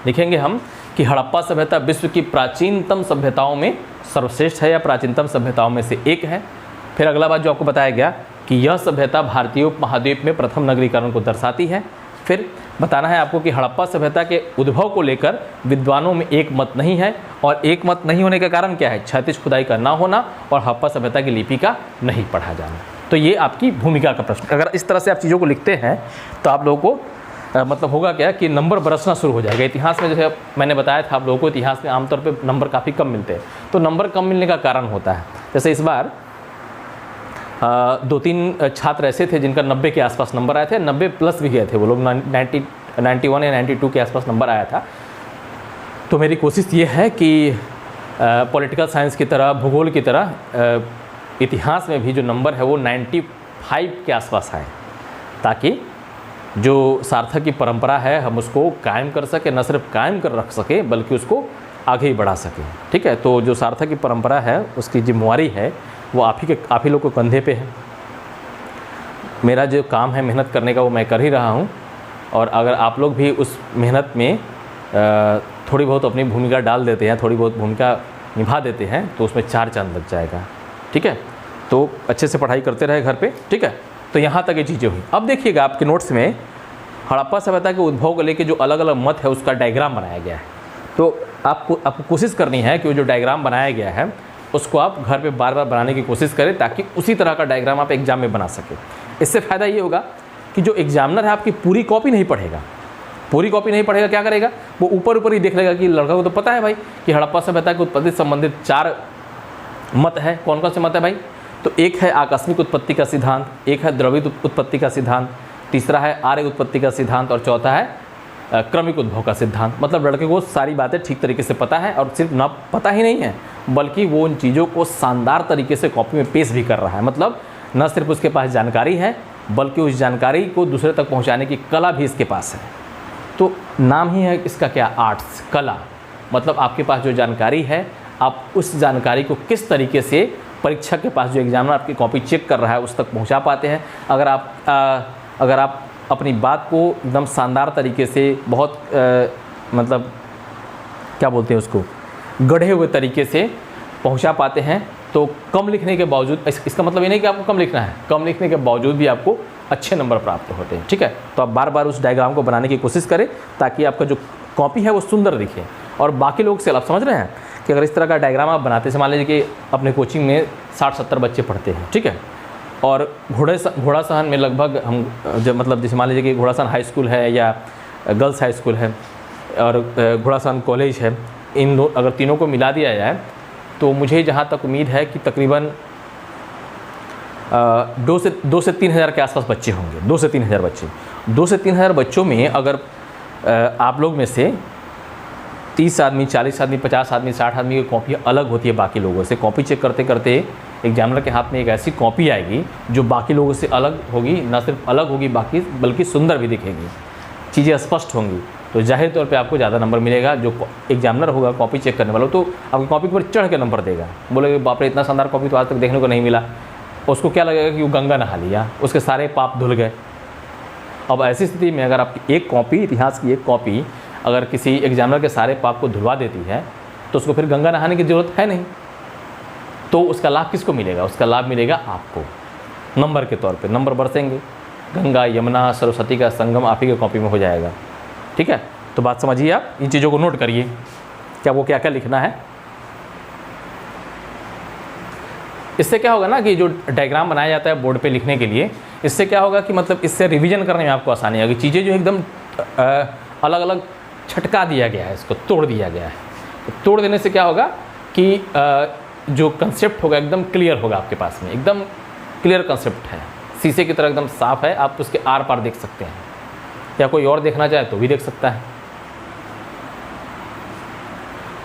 लिखेंगे हम कि हड़प्पा सभ्यता विश्व की प्राचीनतम सभ्यताओं में सर्वश्रेष्ठ है या प्राचीनतम सभ्यताओं में से एक है। फिर अगला बात जो आपको बताया गया कि यह सभ्यता भारतीय उपमहाद्वीप में प्रथम नगरीकरण को दर्शाती है। फिर बताना है आपको कि हड़प्पा सभ्यता के उद्भव को लेकर विद्वानों में एक मत नहीं है, और एक मत नहीं होने का कारण क्या है? क्षैतिज खुदाई का ना होना और हड़प्पा सभ्यता की लिपि का नहीं पढ़ा जाना। तो ये आपकी भूमिका का प्रश्न। अगर इस तरह से आप चीज़ों को लिखते हैं तो आप लोगों को मतलब होगा क्या कि नंबर बरसना शुरू हो जाएगा। इतिहास में जैसे मैंने बताया था आप लोगों को, इतिहास में आमतौर पे नंबर काफ़ी कम मिलते हैं। तो नंबर कम मिलने का कारण होता है जैसे इस बार 2-3 छात्र ऐसे थे जिनका 90 के आसपास नंबर आए थे, 90 प्लस भी गए थे वो लोग, 91 या 92 के आसपास नंबर आया था। तो मेरी कोशिश ये है कि पॉलिटिकल साइंस की तरह, भूगोल की तरह इतिहास में भी जो नंबर है वो 95 के आसपास आए, ताकि जो सार्थक की परंपरा है हम उसको कायम कर सके, न सिर्फ कायम कर रख सके बल्कि उसको आगे ही बढ़ा सके। ठीक है, तो जो सार्थक की परंपरा है उसकी जिम्मेवारी है वो आप ही लोग को कंधे पे है। मेरा जो काम है मेहनत करने का वो मैं कर ही रहा हूँ, और अगर आप लोग भी उस मेहनत में थोड़ी बहुत अपनी भूमिका डाल देते हैं, थोड़ी बहुत भूमिका निभा देते हैं, तो उसमें 4 चांद लग जाएगा। ठीक है, तो अच्छे से पढ़ाई करते रहे घर पे। ठीक है, तो यहाँ तक ये चीज़ें हुई। अब देखिएगा आपके नोट्स में हड़प्पा सभ्यता के उद्भव को लेकर जो अलग अलग मत है उसका डायग्राम बनाया गया है। तो आपको कोशिश करनी है कि वो जो डायग्राम बनाया गया है उसको आप घर पे बार बार बनाने की कोशिश करें, ताकि उसी तरह का डायग्राम आप एग्जाम में बना सकें। इससे फ़ायदा ये होगा कि जो एग्जामिनर है आपकी पूरी कॉपी नहीं पढ़ेगा। पूरी कॉपी नहीं पढ़ेगा, क्या करेगा, वो ऊपर ऊपर ही देख लेगा कि लड़का को तो पता है भाई कि हड़प्पा सभ्यता की उत्पत्ति से संबंधित 4 मत है। कौन कौन से मत है भाई? तो एक है आकस्मिक उत्पत्ति का सिद्धांत, एक है द्रवित उत्पत्ति का सिद्धांत, तीसरा है आर्य उत्पत्ति का सिद्धांत, और चौथा है क्रमिक उद्भव का सिद्धांत। मतलब लड़के को सारी बातें ठीक तरीके से पता है, और सिर्फ ना पता ही नहीं है बल्कि वो उन चीज़ों को शानदार तरीके से कॉपी में पेश भी कर रहा है। मतलब न सिर्फ उसके पास जानकारी है बल्कि उस जानकारी को दूसरे तक पहुंचाने की कला भी इसके पास है। तो नाम ही है इसका क्या, आर्ट्स, कला। मतलब आपके पास जो जानकारी है आप उस जानकारी को किस तरीके से परीक्षक के पास, जो एग्जामिनर आपकी कॉपी चेक कर रहा है, उस तक पहुंचा पाते हैं। अगर आप अपनी बात को एकदम शानदार तरीके से, बहुत मतलब क्या बोलते हैं उसको, गढ़े हुए तरीके से पहुंचा पाते हैं, तो कम लिखने के बावजूद, इसका मतलब ये नहीं कि आपको कम लिखना है, कम लिखने के बावजूद भी आपको अच्छे नंबर प्राप्त होते हैं। ठीक है, तो आप बार बार उस डायग्राम को बनाने की कोशिश करें ताकि आपका जो कॉपी है वो सुंदर दिखे। और बाकी लोग से आप समझ रहे हैं कि अगर इस तरह का डायग्राम आप बनाते हैं, मान लीजिए कि अपने कोचिंग में 60-70 बच्चे पढ़ते हैं, ठीक है, और घोड़ासहन में लगभग हम जब मतलब जैसे मान लीजिए कि घोड़ासहन हाई स्कूल है या गर्ल्स हाई स्कूल है और घोड़ासहन कॉलेज है, इन दो अगर तीनों को मिला दिया जाए तो मुझे जहाँ तक उम्मीद है कि तकरीबन 2 से 3 हज़ार के आसपास बच्चे होंगे। 2 से 3 हज़ार बच्चे, 2 से 3 हज़ार बच्चों में अगर आप लोग में से 30 आदमी, 40 आदमी, 50 आदमी, 60 आदमी की कॉपी अलग होती है बाकी लोगों से। कॉपी चेक करते करते एग्जामिनर के हाथ में एक ऐसी कॉपी आएगी जो बाकी लोगों से अलग होगी, ना सिर्फ अलग होगी बाकी बल्कि सुंदर भी दिखेगी, चीज़ें स्पष्ट होंगी। तो जाहिर तौर पे आपको ज़्यादा नंबर मिलेगा। जो एग्जामिनर होगा कॉपी चेक करने वाला, तो आपकी कॉपी पर चढ़ के नंबर देगा, बोलेगा बाप रे इतना शानदार कॉपी तो आज तक देखने को नहीं मिला। उसको क्या लगेगा कि वो गंगा नहा लिया, उसके सारे पाप धुल गए। अब ऐसी स्थिति में अगर आपकी एक कॉपी, इतिहास की एक कॉपी अगर किसी एग्जामिनर के सारे पाप को धुलवा देती है तो उसको फिर गंगा नहाने की ज़रूरत है नहीं। तो उसका लाभ किसको मिलेगा? उसका लाभ मिलेगा आपको नंबर के तौर पे। नंबर बरसेंगे, गंगा यमुना सरस्वती का संगम आप ही की कॉपी में हो जाएगा। ठीक है, तो बात समझिए, आप इन चीज़ों को नोट करिए क्या वो क्या क्या लिखना है। इससे क्या होगा ना कि जो डायग्राम बनाया जाता है बोर्ड पे लिखने के लिए, इससे क्या होगा कि मतलब इससे रिवीजन करने में आपको आसानी होगी। चीज़ें जो एकदम अलग अलग छटका दिया गया है, इसको तोड़ दिया गया है। तो तोड़ देने से क्या होगा कि जो कंसेप्ट होगा एकदम क्लियर होगा आपके पास में, एकदम क्लियर कंसेप्ट है, शीशे की तरह एकदम साफ है, आप उसके आर पार देख सकते हैं, या कोई और देखना चाहे तो भी देख सकता है।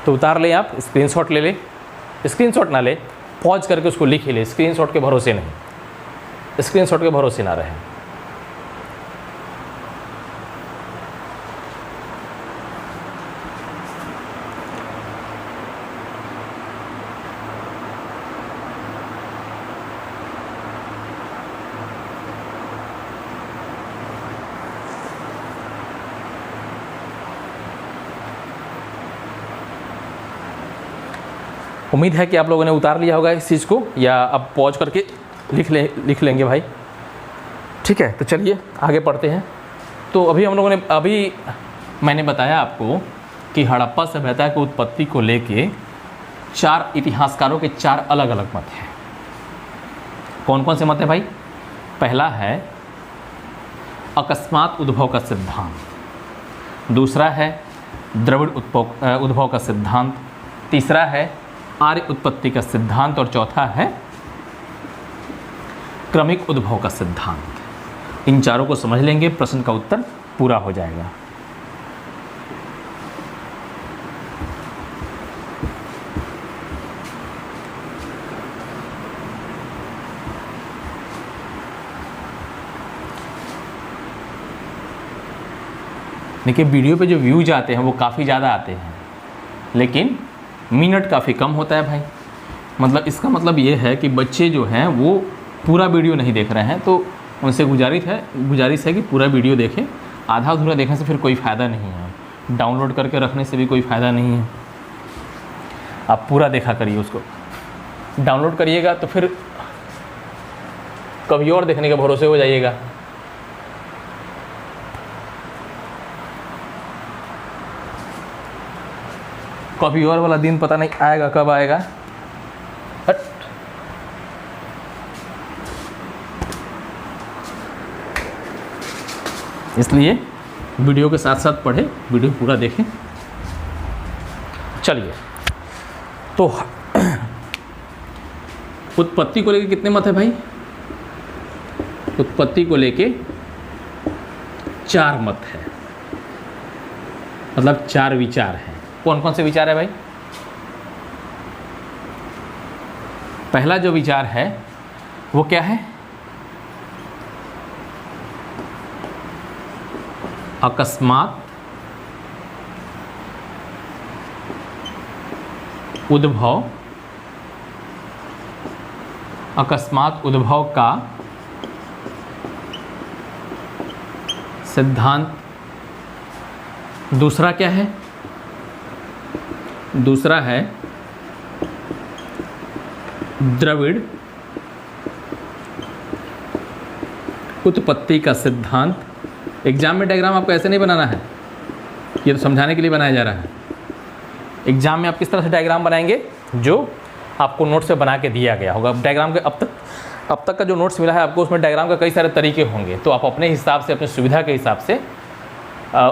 तो उतार ले, आप स्क्रीनशॉट ले ले, स्क्रीनशॉट ना ले, पॉज करके उसको लिख ही ले। स्क्रीनशॉट के भरोसे नहीं, स्क्रीनशॉट के भरोसे ना रहे। उम्मीद है कि आप लोगों ने उतार लिया होगा इस चीज़ को, या अब पॉज करके लिख लेंगे भाई। ठीक है, तो चलिए आगे पढ़ते हैं। तो अभी मैंने बताया आपको कि हड़प्पा सभ्यता की उत्पत्ति को लेके 4 इतिहासकारों के 4 अलग अलग मत हैं। कौन कौन से मत हैं भाई? पहला है अकस्मात उद्भव का सिद्धांत, दूसरा है द्रविड़ उद्भव का सिद्धांत, तीसरा है आर्य उत्पत्ति का सिद्धांत और चौथा है क्रमिक उद्भव का सिद्धांत। इन चारों को समझ लेंगे, प्रश्न का उत्तर पूरा हो जाएगा। देखिए वीडियो पे जो व्यूज आते हैं वो काफ़ी ज़्यादा आते हैं, लेकिन मिनट काफ़ी कम होता है भाई। मतलब इसका मतलब ये है कि बच्चे जो हैं वो पूरा वीडियो नहीं देख रहे हैं, तो उनसे गुजारिश है कि पूरा वीडियो देखें। आधा अधूरा देखने से फिर कोई फ़ायदा नहीं है, डाउनलोड करके रखने से भी कोई फ़ायदा नहीं है। आप पूरा देखा करिए उसको। डाउनलोड करिएगा तो फिर कभी और देखने के भरोसे हो जाइएगा। कभी और वाला दिन पता नहीं आएगा कब आएगा। इसलिए वीडियो के साथ साथ पढ़े, वीडियो पूरा देखें। चलिए, तो उत्पत्ति को लेके कितने मत है भाई? उत्पत्ति को लेके 4 मत है, मतलब 4 विचार हैं। कौन कौन से विचार है भाई? पहला जो विचार है वो क्या है? अकस्मात उद्भव, अकस्मात उद्भव का सिद्धांत। दूसरा क्या है? दूसरा है द्रविड़ उत्पत्ति का सिद्धांत। एग्जाम में डायग्राम आपको ऐसे नहीं बनाना है, ये तो समझाने के लिए बनाया जा रहा है। एग्जाम में आप किस तरह से डायग्राम बनाएंगे? जो आपको नोट्स से बना के दिया गया होगा। डायग्राम के अब तक का जो नोट्स मिला है आपको, उसमें डायग्राम का कई सारे तरीके होंगे, तो आप अपने हिसाब से, अपनी सुविधा के हिसाब से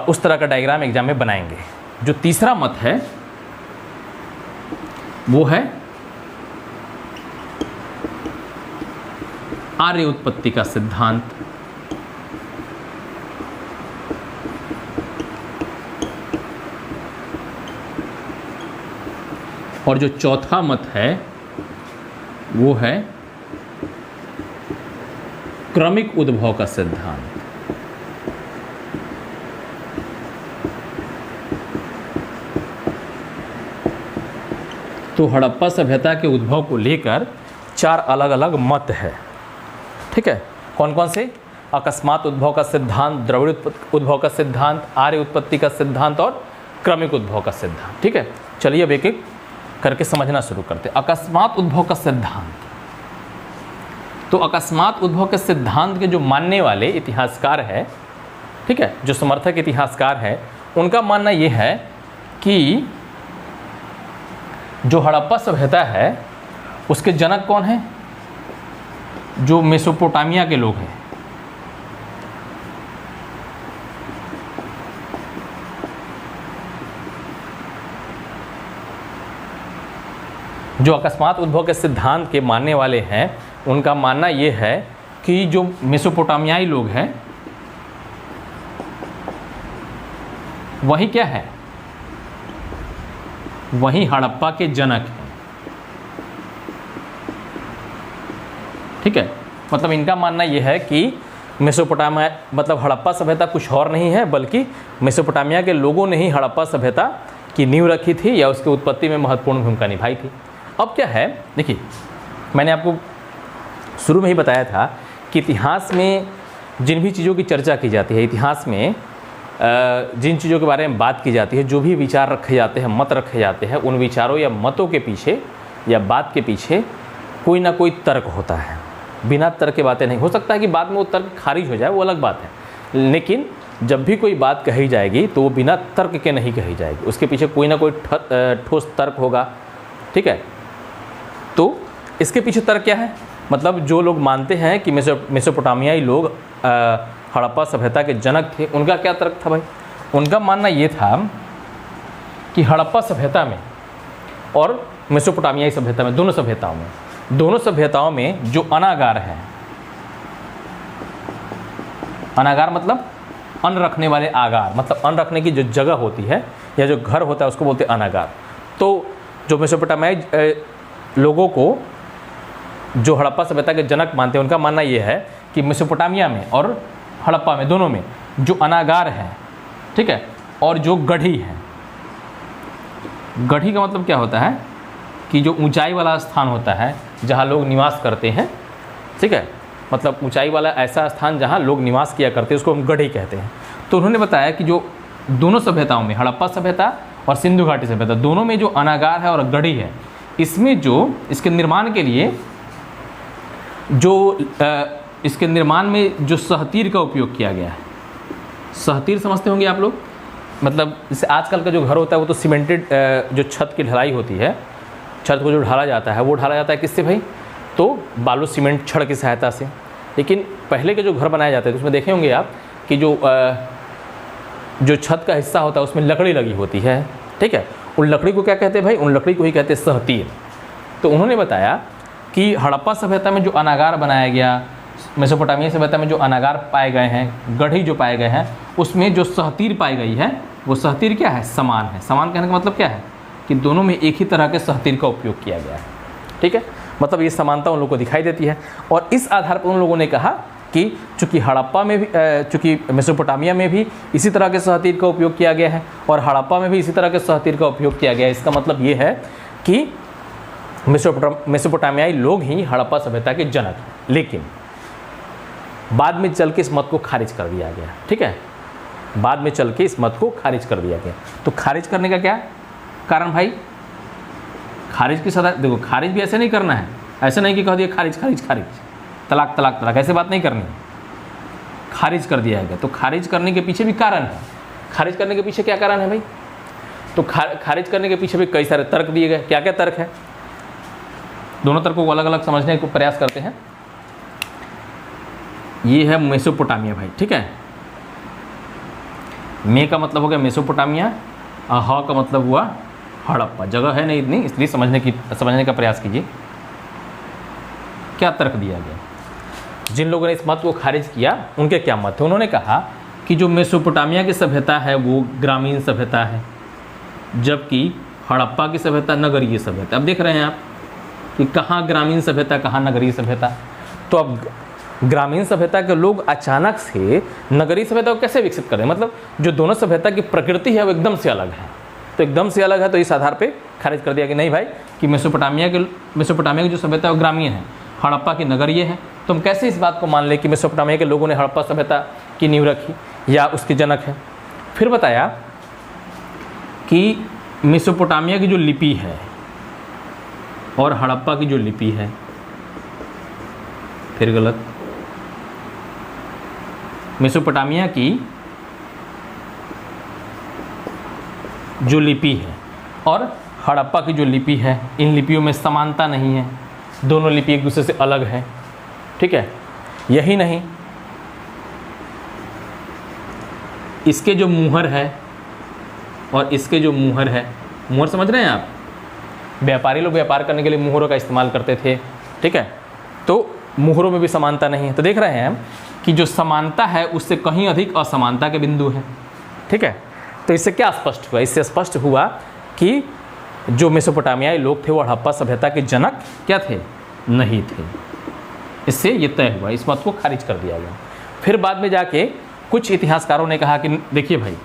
उस तरह का डायग्राम एग्जाम में बनाएंगे। जो तीसरा मत है वो है आर्य उत्पत्ति का सिद्धांत। और जो चौथा मत है वो है क्रमिक उद्भव का सिद्धांत। तो हड़प्पा सभ्यता के उद्भव को लेकर 4 अलग अलग मत है। ठीक है, कौन कौन से? अकस्मात उद्भव का सिद्धांत, द्रविड़ उद्भव का सिद्धांत, आर्य उत्पत्ति का सिद्धांत और क्रमिक उद्भव का सिद्धांत। ठीक है, चलिए अब एक एक करके समझना शुरू करते हैं। अकस्मात उद्भव का सिद्धांत। तो अकस्मात उद्भव के सिद्धांत के जो मानने वाले इतिहासकार है, ठीक है, जो समर्थक इतिहासकार है, उनका मानना ये है कि जो हड़प्पा सभ्यता है उसके जनक कौन है? जो मेसोपोटामिया के लोग हैं। जो अकस्मात उद्भव के सिद्धांत के मानने वाले हैं, उनका मानना ये है कि जो मेसोपोटामियाई लोग हैं वही क्या है? वही हड़प्पा के जनक हैं। ठीक है, मतलब इनका मानना यह है कि मेसोपोटामिया मतलब हड़प्पा सभ्यता कुछ और नहीं है, बल्कि मेसोपोटामिया के लोगों ने ही हड़प्पा सभ्यता की नींव रखी थी या उसकी उत्पत्ति में महत्वपूर्ण भूमिका निभाई थी। अब क्या है, देखिए मैंने आपको शुरू में ही बताया था कि इतिहास में जिन भी चीज़ों की चर्चा की जाती है, इतिहास में जिन चीज़ों के बारे में बात की जाती है, जो भी विचार रखे जाते हैं, मत रखे जाते हैं, उन विचारों या मतों के पीछे या बात के पीछे कोई ना कोई तर्क होता है। बिना तर्क के बातें नहीं। हो सकता है कि बाद में वो तर्क खारिज हो जाए, वो अलग बात है, लेकिन जब भी कोई बात कही जाएगी तो वो बिना तर्क के नहीं कही जाएगी, उसके पीछे कोई ना कोई ठोस तर्क होगा। ठीक है, तो इसके पीछे तर्क क्या है? मतलब जो लोग मानते हैं कि मेसोपोटामियाई लोग हड़प्पा सभ्यता के जनक थे, उनका क्या तर्क था भाई? उनका मानना ये था कि हड़प्पा सभ्यता में और मेसोपोटामियाई सभ्यता में, दोनों सभ्यताओं में जो अनागार है, अनागार मतलब अन्न रखने वाले आगार, मतलब अन्न रखने की जो जगह होती है या जो घर होता है उसको बोलते हैं अनागार। तो जो मेसोपोटामियाई लोगों को जो हड़प्पा सभ्यता के जनक मानते हैं, उनका मानना ये है कि मेसोपोटामिया में और हड़प्पा में, दोनों में जो अनागार है, ठीक है, और जो गढ़ी है, गढ़ी का मतलब क्या होता है कि जो ऊंचाई वाला स्थान होता है जहाँ लोग निवास करते हैं, ठीक है, मतलब ऊंचाई वाला ऐसा स्थान जहाँ लोग निवास किया करते हैं उसको हम गढ़ी कहते हैं। तो उन्होंने बताया कि जो दोनों सभ्यताओं में, हड़प्पा सभ्यता और सिंधु घाटी सभ्यता, दोनों में जो अनागार है और गढ़ी है, इसमें जो इसके निर्माण के लिए जो इसके निर्माण में जो सहतीर का उपयोग किया गया है, सहतीर समझते होंगे आप लोग, मतलब जैसे आजकल का जो घर होता है वो तो सीमेंटेड जो छत की ढलाई होती है, छत को जो ढाला जाता है वो ढाला जाता है किससे भाई, तो बालू सीमेंट छड़ की सहायता से। लेकिन पहले के जो घर बनाए जाते थे उसमें देखे होंगे आप कि जो छत का हिस्सा होता है उसमें लकड़ी लगी होती है, ठीक है, उन लकड़ी को क्या कहते हैं भाई, उन लकड़ी को ही कहते हैं सहतीर। तो उन्होंने बताया कि हड़प्पा सभ्यता में जो अनागार बनाया गया, मेसोपोटामिया सभ्यता में जो अनागार पाए गए हैं, गढ़ी जो पाए गए हैं, उसमें जो सहतीर पाई गई है वो सहतीर क्या है, समान है। समान कहने का मतलब क्या है कि दोनों में एक ही तरह के सहतीर का उपयोग किया गया है, ठीक है, मतलब ये समानता उन लोगों को दिखाई देती है। और इस आधार पर उन लोगों ने कहा कि चूँकि हड़प्पा में भी, चूँकि मेसोपोटामिया में भी इसी तरह के सहतीर का उपयोग किया गया है और हड़प्पा में भी इसी तरह के सहतीर का उपयोग किया गया है, इसका मतलब ये है कि मेसोपोटामियाई लोग ही हड़प्पा सभ्यता के जनक हैं। लेकिन बाद में चल के इस मत को खारिज कर दिया गया, ठीक है, बाद में चल के इस मत को खारिज कर दिया गया। तो खारिज करने का क्या कारण भाई, खारिज की सदा, देखो खारिज भी ऐसे नहीं करना है, ऐसे नहीं कि कह दिया खारिज खारिज खारिज, तलाक तलाक तलाक, ऐसे बात नहीं करनी, खारिज कर दिया गया। तो खारिज करने के पीछे भी कारण है। खारिज करने के पीछे क्या कारण है भाई, तो खारिज करने के पीछे भी कई सारे तर्क दिए गए। क्या क्या तर्क है, दोनों तर्कों को अलग अलग समझने को प्रयास करते हैं। ये है मेसोपोटामिया भाई, ठीक है, मे का मतलब हो गया मेसोपोटामिया और ह का मतलब हुआ हड़प्पा। जगह है नहीं इतनी, इसलिए समझने का प्रयास कीजिए। क्या तर्क दिया गया, जिन लोगों ने इस मत को खारिज किया उनके क्या मत थे। उन्होंने कहा कि जो मेसोपोटामिया की सभ्यता है वो ग्रामीण सभ्यता है, जबकि हड़प्पा की सभ्यता नगरीय सभ्यता। अब देख रहे हैं आप कि कहाँ ग्रामीण सभ्यता कहाँ नगरीय सभ्यता। तो अब ग्रामीण सभ्यता के लोग अचानक से नगरीय सभ्यता को कैसे विकसित करें, मतलब जो दोनों सभ्यता की प्रकृति है वो एकदम से अलग है। तो एकदम से अलग है तो इस आधार पे खारिज कर दिया कि नहीं भाई कि मेसोपोटामिया की जो सभ्यता है वो ग्रामीण है, हड़प्पा की नगरीय है। तो हम कैसे इस बात को मान लें कि मेसोपोटामिया के लोगों ने हड़प्पा सभ्यता की नींव रखी या उसके जनक है। फिर बताया कि मेसोपोटामिया की जो लिपि है और हड़प्पा की जो लिपि है, फिर गलत, मेसोपोटामिया की जो लिपि है और हड़प्पा की जो लिपि है, इन लिपियों में समानता नहीं है, दोनों लिपि एक दूसरे से अलग है, ठीक है। यही नहीं, इसके जो मुहर है और इसके जो मुहर है, मुहर समझ रहे हैं आप, व्यापारी लोग व्यापार करने के लिए मुहरों का इस्तेमाल करते थे, ठीक है, तो मुहरों में भी समानता नहीं है। तो देख रहे हैं हम कि जो समानता है उससे कहीं अधिक असमानता के बिंदु है, ठीक है। तो इससे क्या स्पष्ट हुआ, इससे स्पष्ट हुआ कि जो मेसोपोटामियाई लोग थे वो हड़प्पा सभ्यता के जनक क्या थे, नहीं थे। इससे ये तय हुआ, इस मत को खारिज कर दिया गया। फिर बाद में जाके कुछ इतिहासकारों ने कहा कि देखिए भाई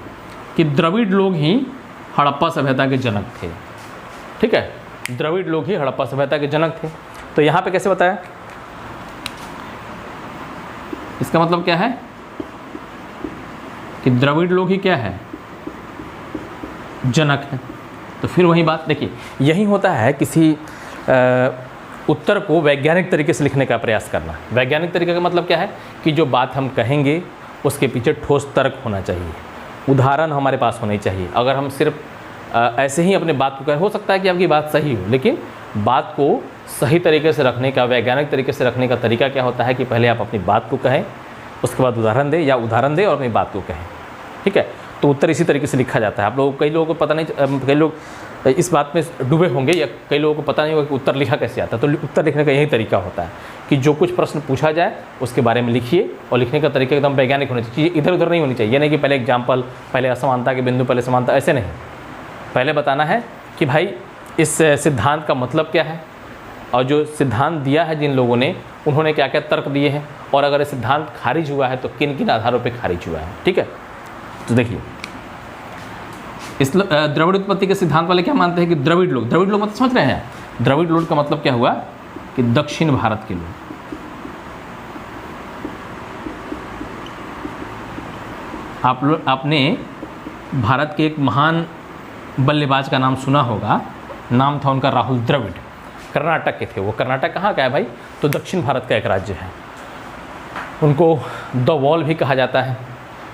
कि द्रविड़ लोग ही हड़प्पा सभ्यता के जनक थे, ठीक है, द्रविड़ लोग ही हड़प्पा सभ्यता के जनक थे। तो यहाँ पे कैसे बताया, इसका मतलब क्या है कि द्रविड़ लोग ही क्या है, जनक है। तो फिर वही बात देखिए, यही होता है किसी उत्तर को वैज्ञानिक तरीके से लिखने का प्रयास करना। वैज्ञानिक तरीके का मतलब क्या है कि जो बात हम कहेंगे उसके पीछे ठोस तर्क होना चाहिए, उदाहरण हमारे पास होने चाहिए। अगर हम सिर्फ ऐसे ही अपने बात को कहें, हो सकता है कि आपकी बात सही हो, लेकिन बात को सही तरीके से रखने का, वैज्ञानिक तरीके से रखने का तरीका क्या होता है कि पहले आप अपनी बात को कहें, उसके बाद उदाहरण दें या उदाहरण दें और अपनी बात को कहें, ठीक है। तो उत्तर इसी तरीके से लिखा जाता है। आप लोग, कई लोगों को पता नहीं, कई लोग इस बात में डूबे होंगे या कई लोगों को पता नहीं होगा कि उत्तर लिखा कैसे आता है। तो उत्तर लिखने का यही तरीका होता है कि जो कुछ प्रश्न पूछा जाए उसके बारे में लिखिए, और लिखने का तरीका एकदम वैज्ञानिक होना चाहिए, इधर उधर नहीं होनी चाहिए। ये नहीं कि पहले एग्जाम्पल, पहले असमानता के बिंदु, पहले समानता, ऐसे नहीं। पहले बताना है कि भाई इस सिद्धांत का मतलब क्या है, और जो सिद्धांत दिया है जिन लोगों ने, उन्होंने क्या क्या तर्क दिए हैं, और अगर ये सिद्धांत खारिज हुआ है तो किन किन आधारों पर खारिज हुआ है। ठीक है, तो देखिए इस द्रविड़ उत्पत्ति के सिद्धांत वाले क्या मानते हैं कि द्रविड़ लोग मतलब समझ रहे हैं, द्रविड़ लोग का मतलब क्या हुआ कि दक्षिण भारत के लोग। आपने भारत के एक महान बल्लेबाज का नाम सुना होगा, नाम था उनका राहुल द्रविड़, कर्नाटक के थे वो। कर्नाटक कहाँ का है भाई, तो दक्षिण भारत का एक राज्य है। उनको द वॉल भी कहा जाता है।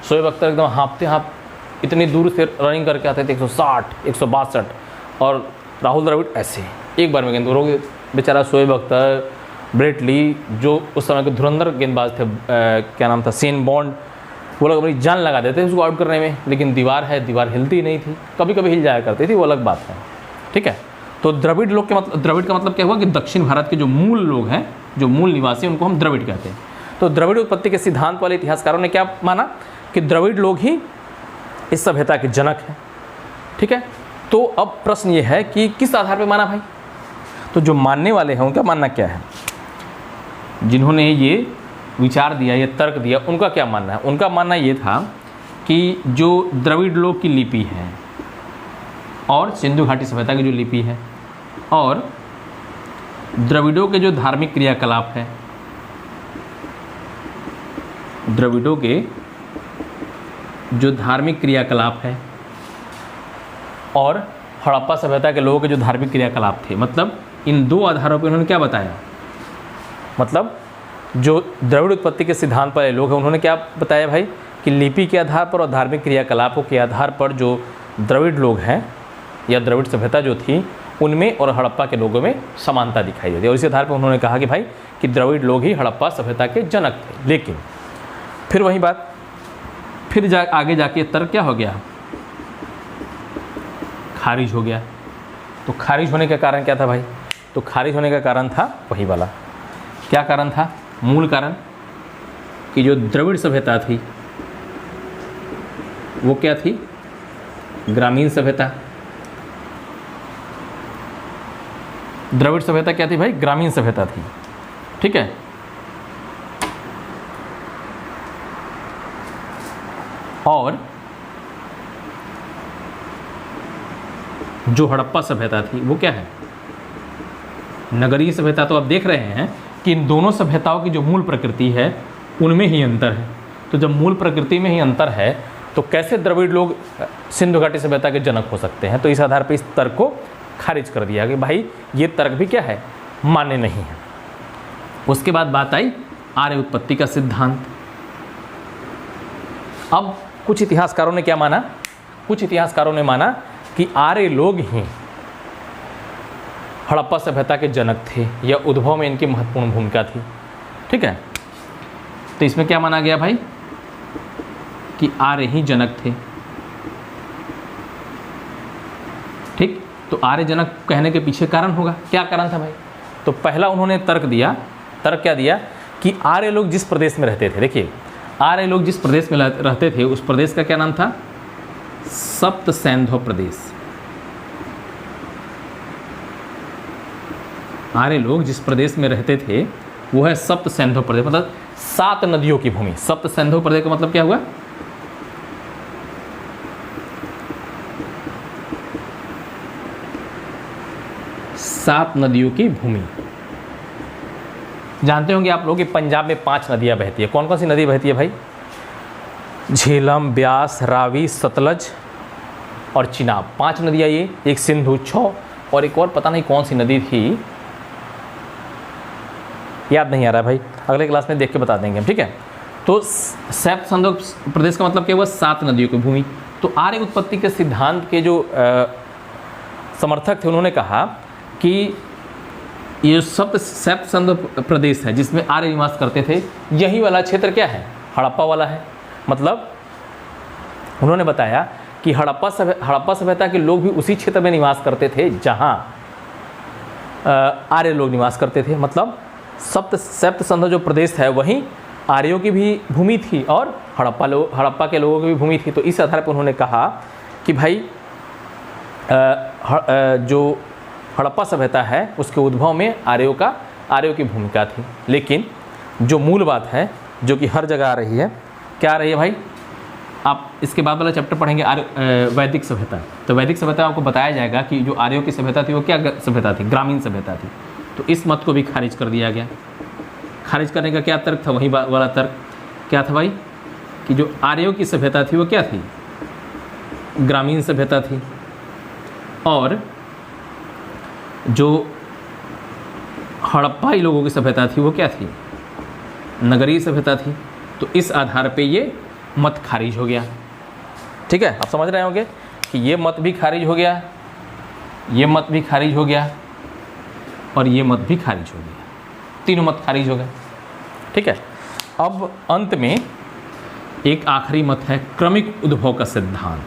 शोएब अख्तर एकदम हाँफते इतनी दूर से रनिंग करके आते थे, 160, 162, और राहुल द्रविड़ ऐसे एक बार में गेंद रोगे। बेचारा शोएब अख्तर, ब्रेट ली, जो उस समय के धुरंधर गेंदबाज थे, क्या नाम था, शेन बॉन्ड, वो लोग अपनी जान लगा देते थे उसको आउट करने में, लेकिन दीवार हिलती नहीं थी, कभी कभी हिल जाया करती थी, वो अलग बात है। ठीक है, तो द्रविड़ लोग के मतलब, द्रविड़ का मतलब क्या हुआ कि दक्षिण भारत के जो मूल लोग हैं, जो मूल निवासी, उनको हम द्रविड़ कहते हैं। तो द्रविड़ उत्पत्ति के सिद्धांत वाले इतिहासकारों ने क्या माना कि द्रविड़ लोग ही इस सभ्यता के जनक हैं। ठीक है, तो अब प्रश्न ये है कि किस आधार पे माना भाई। तो जो मानने वाले हैं उनका मानना क्या है, जिन्होंने ये विचार दिया, ये तर्क दिया, उनका क्या मानना है। उनका मानना ये था कि जो द्रविड़ लोग की लिपि है और सिंधु घाटी सभ्यता की जो लिपि है और द्रविड़ों के जो धार्मिक क्रियाकलाप है, द्रविड़ों के जो धार्मिक क्रियाकलाप है और हड़प्पा सभ्यता के लोगों के जो धार्मिक क्रियाकलाप थे, मतलब इन दो आधारों पर उन्होंने क्या बताया, मतलब जो द्रविड़ उत्पत्ति के सिद्धांत वाले लोग हैं उन्होंने क्या बताया भाई कि लिपि के आधार पर और धार्मिक क्रियाकलापों के आधार पर जो द्रविड़ लोग हैं या द्रविड़ सभ्यता जो थी, उनमें और हड़प्पा के लोगों में समानता दिखाई देती है। और इस आधार पर उन्होंने कहा कि भाई कि द्रविड़ लोग ही हड़प्पा सभ्यता के जनक थे। लेकिन फिर वही बात, फिर आगे जाके तर्क क्या हो गया, खारिज हो गया। तो खारिज होने का कारण क्या था भाई, तो खारिज होने का कारण था वही वाला, क्या कारण था, मूल कारण कि जो द्रविड़ सभ्यता थी वो क्या थी, ग्रामीण सभ्यता। द्रविड़ सभ्यता क्या थी भाई, ग्रामीण सभ्यता थी। ठीक है, और जो हड़प्पा सभ्यता थी वो क्या है, नगरीय सभ्यता। तो आप देख रहे हैं कि इन दोनों सभ्यताओं की जो मूल प्रकृति है उनमें ही अंतर है। तो जब मूल प्रकृति में ही अंतर है तो कैसे द्रविड़ लोग सिंधु घाटी सभ्यता के जनक हो सकते हैं। तो इस आधार पर इस तर्क को खारिज कर दिया कि भाई ये तर्क भी क्या है, मान्य नहीं है। उसके बाद बात आई आर्य उत्पत्ति का सिद्धांत। अब कुछ इतिहासकारों ने क्या माना, कुछ इतिहासकारों ने माना कि आर्य लोग ही हड़प्पा सभ्यता के जनक थे या उद्भव में इनकी महत्वपूर्ण भूमिका थी। ठीक है, तो इसमें क्या माना गया भाई कि आर्य ही जनक थे। ठीक, तो आर्य जनक कहने के पीछे कारण होगा, क्या कारण था भाई। तो पहला उन्होंने तर्क दिया, तर्क क्या दिया कि आर्य लोग जिस प्रदेश में रहते थे, देखिए आर्य लोग जिस प्रदेश में रहते थे उस प्रदेश का क्या नाम था, सप्त सैंधव प्रदेश। आर्य लोग जिस प्रदेश में रहते थे वो है सप्त सैंधव प्रदेश, मतलब 7 नदियों की भूमि। सप्त सैंधव प्रदेश का मतलब क्या हुआ, 7 नदियों की भूमि। जानते होंगे आप लोग कि पंजाब में 5 नदियां बहती है। कौन कौन सी नदी बहती है भाई, झेलम, ब्यास, रावी, सतलज और चिनाब, 5 नदियां ये, एक सिंधु, 6 और एक और पता नहीं कौन सी नदी थी, याद नहीं आ रहा भाई, अगले क्लास में देख के बता देंगे हम। ठीक है, तो सप्त सैंधव प्रदेश का मतलब क्या हुआ, 7 नदियों की भूमि। तो आर्य उत्पत्ति के सिद्धांत के जो समर्थक थे उन्होंने कहा कि ये सप्त सैंधव प्रदेश है जिसमें आर्य निवास करते थे, यही वाला क्षेत्र क्या है, हड़प्पा वाला है। मतलब उन्होंने बताया कि हड़प्पा सभ्यता के लोग भी उसी क्षेत्र में निवास करते थे जहाँ आर्य लोग निवास करते थे। मतलब सप्त संध जो प्रदेश है वहीं आर्यों की भी भूमि थी और हड़प्पा के लोगों की भी भूमि थी। तो इस आधार पर उन्होंने कहा कि भाई जो हड़प्पा सभ्यता है उसके उद्भव में आर्यों की भूमिका थी। लेकिन जो मूल बात है जो कि हर जगह आ रही है, क्या आ रही है भाई, आप इसके बाद वाला चैप्टर पढ़ेंगे वैदिक सभ्यता। तो वैदिक सभ्यता आपको बताया जाएगा कि जो आर्यों की सभ्यता थी वो क्या सभ्यता थी, ग्रामीण सभ्यता थी। तो इस मत को भी खारिज कर दिया गया। खारिज करने का क्या तर्क था, वही वाला तर्क क्या था भाई, कि जो आर्यों की सभ्यता थी वो क्या थी, ग्रामीण सभ्यता थी, और जो हड़प्पाई लोगों की सभ्यता थी वो क्या थी, नगरीय सभ्यता थी। तो इस आधार पे ये मत खारिज हो गया। ठीक है, आप समझ रहे होंगे कि ये मत भी खारिज हो गया, ये मत भी खारिज हो गया और ये मत भी खारिज हो गया, तीनों मत खारिज हो गए। ठीक है, अब अंत में एक आखिरी मत है क्रमिक उद्भव का सिद्धांत।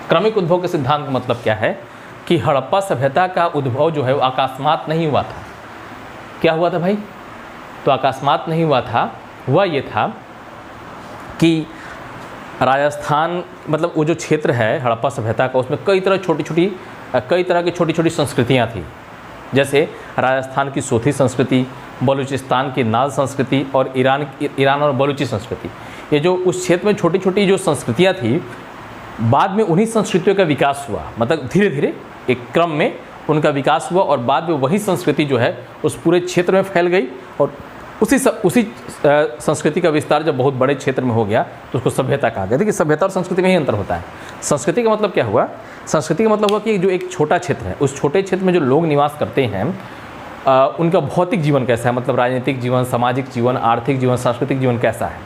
क्रमिक उद्भव के सिद्धांत का मतलब क्या है कि हड़प्पा सभ्यता का उद्भव जो है वो अकस्मात नहीं हुआ था। क्या हुआ था भाई, तो अकस्मात नहीं हुआ था, हुआ ये था कि राजस्थान मतलब वो जो क्षेत्र है हड़प्पा सभ्यता का, उसमें कई तरह की छोटी छोटी संस्कृतियाँ थी। जैसे राजस्थान की सोथी संस्कृति, बलूचिस्तान की नाज संस्कृति और ईरान और बलूची संस्कृति। ये जो उस क्षेत्र में छोटी छोटी जो संस्कृतियाँ थी, बाद में उन्हीं संस्कृतियों का विकास हुआ। मतलब धीरे धीरे एक क्रम में उनका विकास हुआ और बाद में वही संस्कृति जो है उस पूरे क्षेत्र में फैल गई और उसी संस्कृति का विस्तार जब बहुत बड़े क्षेत्र में हो गया तो उसको सभ्यता कहा गया। देखिए, सभ्यता और संस्कृति में ही अंतर होता है। संस्कृति का मतलब क्या हुआ, संस्कृति का मतलब हुआ कि जो एक छोटा क्षेत्र है, उस छोटे क्षेत्र में जो लोग निवास करते हैं उनका भौतिक जीवन कैसा है, मतलब राजनीतिक जीवन, सामाजिक जीवन, आर्थिक जीवन, सांस्कृतिक जीवन कैसा है।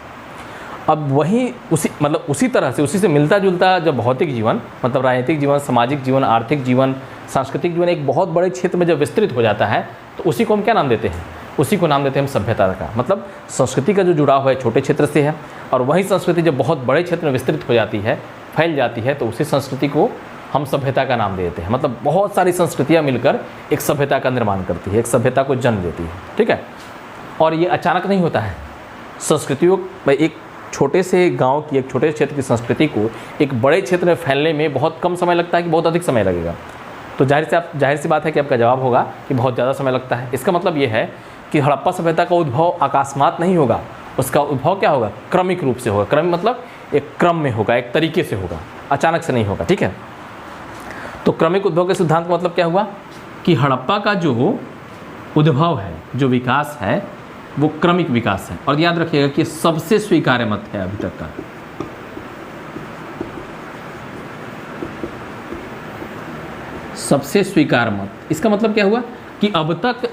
अब वही उसी तरह से उसी से मिलता जुलता जब भौतिक जीवन मतलब राजनीतिक जीवन, सामाजिक जीवन, आर्थिक जीवन, सांस्कृतिक जीवन एक बहुत बड़े क्षेत्र में जब विस्तृत हो जाता है तो उसी को हम क्या नाम देते हैं, उसी को नाम देते हैं हम सभ्यता का। मतलब संस्कृति का जो जुड़ाव है छोटे क्षेत्र से है और वही संस्कृति जब बहुत बड़े क्षेत्र में विस्तृत हो जाती है, फैल जाती है, तो उसी संस्कृति को हम सभ्यता का नाम दे देते हैं। मतलब बहुत सारी संस्कृतियाँ मिलकर एक सभ्यता का निर्माण करती है, एक सभ्यता को जन्म देती है। ठीक है, और ये अचानक नहीं होता है। संस्कृतियों एक छोटे से गांव की, एक छोटे क्षेत्र की संस्कृति को एक बड़े क्षेत्र में फैलने में बहुत कम समय लगता है कि बहुत अधिक समय लगेगा। तो जाहिर सी बात है कि आपका जवाब होगा कि बहुत ज़्यादा समय लगता है। इसका मतलब ये है कि हड़प्पा सभ्यता का उद्भव अकस्मात नहीं होगा, उसका उद्भव क्या होगा, क्रमिक रूप से होगा। क्रम मतलब एक क्रम में होगा, एक तरीके से होगा, अचानक से नहीं होगा। ठीक है, तो क्रमिक उद्भव के सिद्धांत का मतलब क्या हुआ कि हड़प्पा का जो उद्भव है, जो विकास है, वो क्रमिक विकास है। और याद रखिएगा कि सबसे स्वीकार्य मत है अभी तक का। सबसे स्वीकार्य मत, इसका मतलब क्या हुआ कि अब तक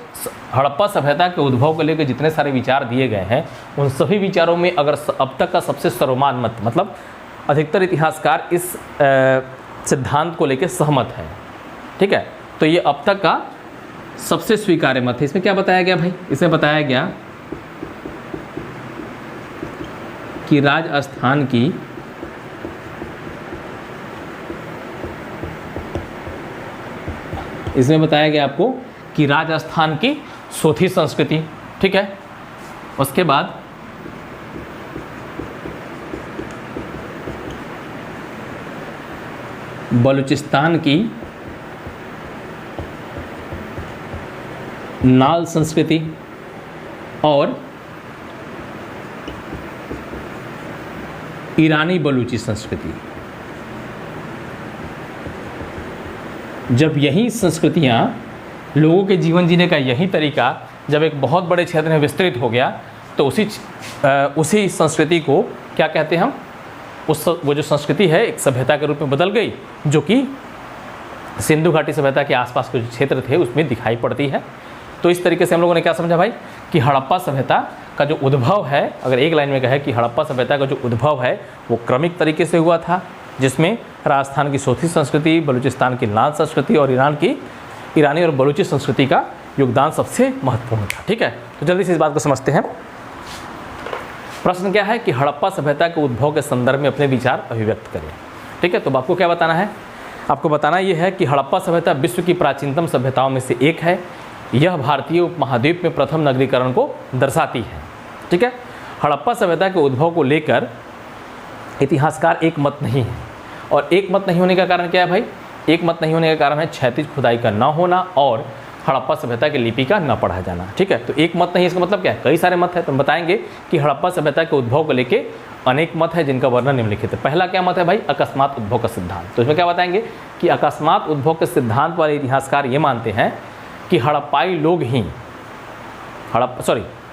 हड़प्पा सभ्यता के उद्भव को लेकर जितने सारे विचार दिए गए हैं उन सभी विचारों में अगर अब तक का सबसे सर्वमान्य मत, मतलब अधिकतर इतिहासकार इस सिद्धांत को लेकर सहमत है। ठीक है, तो ये अब तक का सबसे स्वीकार्य मत है। इसमें क्या बताया गया भाई, इसमें बताया गया कि राजस्थान की आपको कि राजस्थान की सोथी संस्कृति, ठीक है, उसके बाद बलूचिस्तान की नाल संस्कृति और ईरानी बलूची संस्कृति। जब यही संस्कृतियाँ, लोगों के जीवन जीने का यही तरीका जब एक बहुत बड़े क्षेत्र में विस्तृत हो गया तो उसी संस्कृति को क्या कहते हैं हम, वो जो संस्कृति है एक सभ्यता के रूप में बदल गई, जो कि सिंधु घाटी सभ्यता के आसपास के जो क्षेत्र थे उसमें दिखाई पड़ती है। तो इस तरीके से हम लोगों ने क्या समझा भाई कि हड़प्पा सभ्यता का जो उद्भव है, अगर एक लाइन में कहे कि हड़प्पा सभ्यता का जो उद्भव है वो क्रमिक तरीके से हुआ था, जिसमें राजस्थान की सोथी संस्कृति, बलूचिस्तान की नाज संस्कृति और ईरानी और बलूची संस्कृति का योगदान सबसे महत्वपूर्ण था। ठीक है, तो जल्दी से इस बात को समझते हैं। प्रश्न क्या है कि हड़प्पा सभ्यता के उद्भव के संदर्भ में अपने विचार अभिव्यक्त करें। ठीक है। तो आपको क्या बताना है, आपको बताना ये है कि हड़प्पा सभ्यता विश्व की प्राचीनतम सभ्यताओं में से एक है। यह भारतीय उपमहाद्वीप में प्रथम नगरीकरण को दर्शाती है। ठीक है। हड़प्पा सभ्यता के उद्भव को लेकर इतिहासकार एक मत नहीं है, और एक मत नहीं होने का कारण क्या है भाई, एक मत नहीं होने का कारण है क्षैतिज खुदाई का न होना और हड़प्पा सभ्यता की लिपि का न पढ़ा जाना। ठीक है। तो एक मत नहीं, इसका मतलब क्या है, कई सारे मत है। तो हम बताएंगे कि हड़प्पा सभ्यता के उद्भव को लेके अनेक मत है जिनका वर्णन निम्नलिखित है। पहला क्या मत है भाई, अकस्मात उद्भव का सिद्धांत। तो इसमें क्या बताएंगे कि अकस्मात उद्भव के सिद्धांत वाले इतिहासकार ये मानते हैं कि हड़प्पाई लोग ही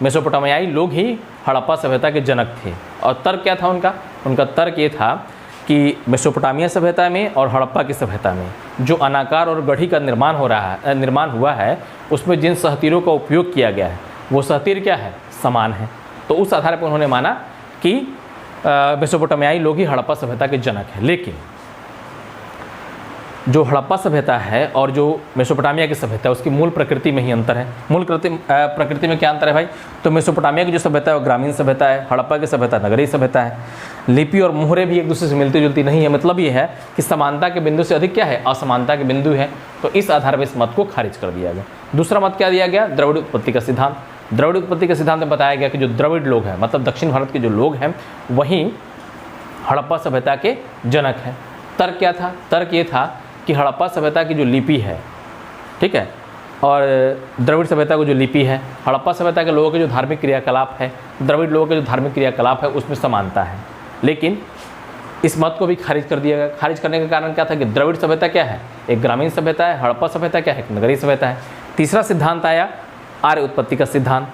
मेसोपोटामियाई लोग ही हड़प्पा सभ्यता के जनक थे। और तर्क क्या था उनका, उनका तर्क ये था कि मेसोपोटामिया सभ्यता में और हड़प्पा की सभ्यता में जो अनाकार और गढ़ी का निर्माण हुआ है, उसमें जिन सहतीरों का उपयोग किया गया है वो सहतीर क्या है, समान है। तो उस आधार पर उन्होंने माना कि मेसोपोटामियाई लोग ही हड़प्पा सभ्यता के जनक हैं। लेकिन जो हड़प्पा सभ्यता है और जो मेसोपोटामिया की सभ्यता है उसकी मूल प्रकृति में ही अंतर है। मूल प्रकृति में क्या अंतर है भाई, तो मेसोपोटामिया की जो सभ्यता है वो ग्रामीण सभ्यता है, हड़प्पा की सभ्यता नगरीय सभ्यता है। लिपि और मुहरे भी एक दूसरे से मिलती जुलती नहीं है। मतलब ये है कि समानता के बिंदु से अधिक क्या है, असमानता के बिंदु है। तो इस आधार पर इस मत को खारिज कर दिया गया। दूसरा मत क्या दिया गया, द्रविड़ उत्पत्ति का सिद्धांत। द्रविड़ उत्पत्ति के सिद्धांत में बताया गया कि जो द्रविड़ लोग हैं, मतलब दक्षिण भारत के जो लोग हैं, वही हड़प्पा सभ्यता के जनक हैं। तर्क क्या था, तर्क ये था कि हड़प्पा सभ्यता की जो लिपि है, ठीक है, और द्रविड़ सभ्यता की जो लिपि है, हड़प्पा सभ्यता के लोगों के जो धार्मिक क्रियाकलाप है, द्रविड़ लोगों के जो धार्मिक क्रियाकलाप है, उसमें समानता है। लेकिन इस मत को भी खारिज कर दिया गया। खारिज करने का कारण क्या था कि द्रविड़ सभ्यता क्या है, एक ग्रामीण सभ्यता है, हड़प्पा सभ्यता क्या है, एक नगरीय सभ्यता है। तीसरा सिद्धांत आया आर्य उत्पत्ति का सिद्धांत।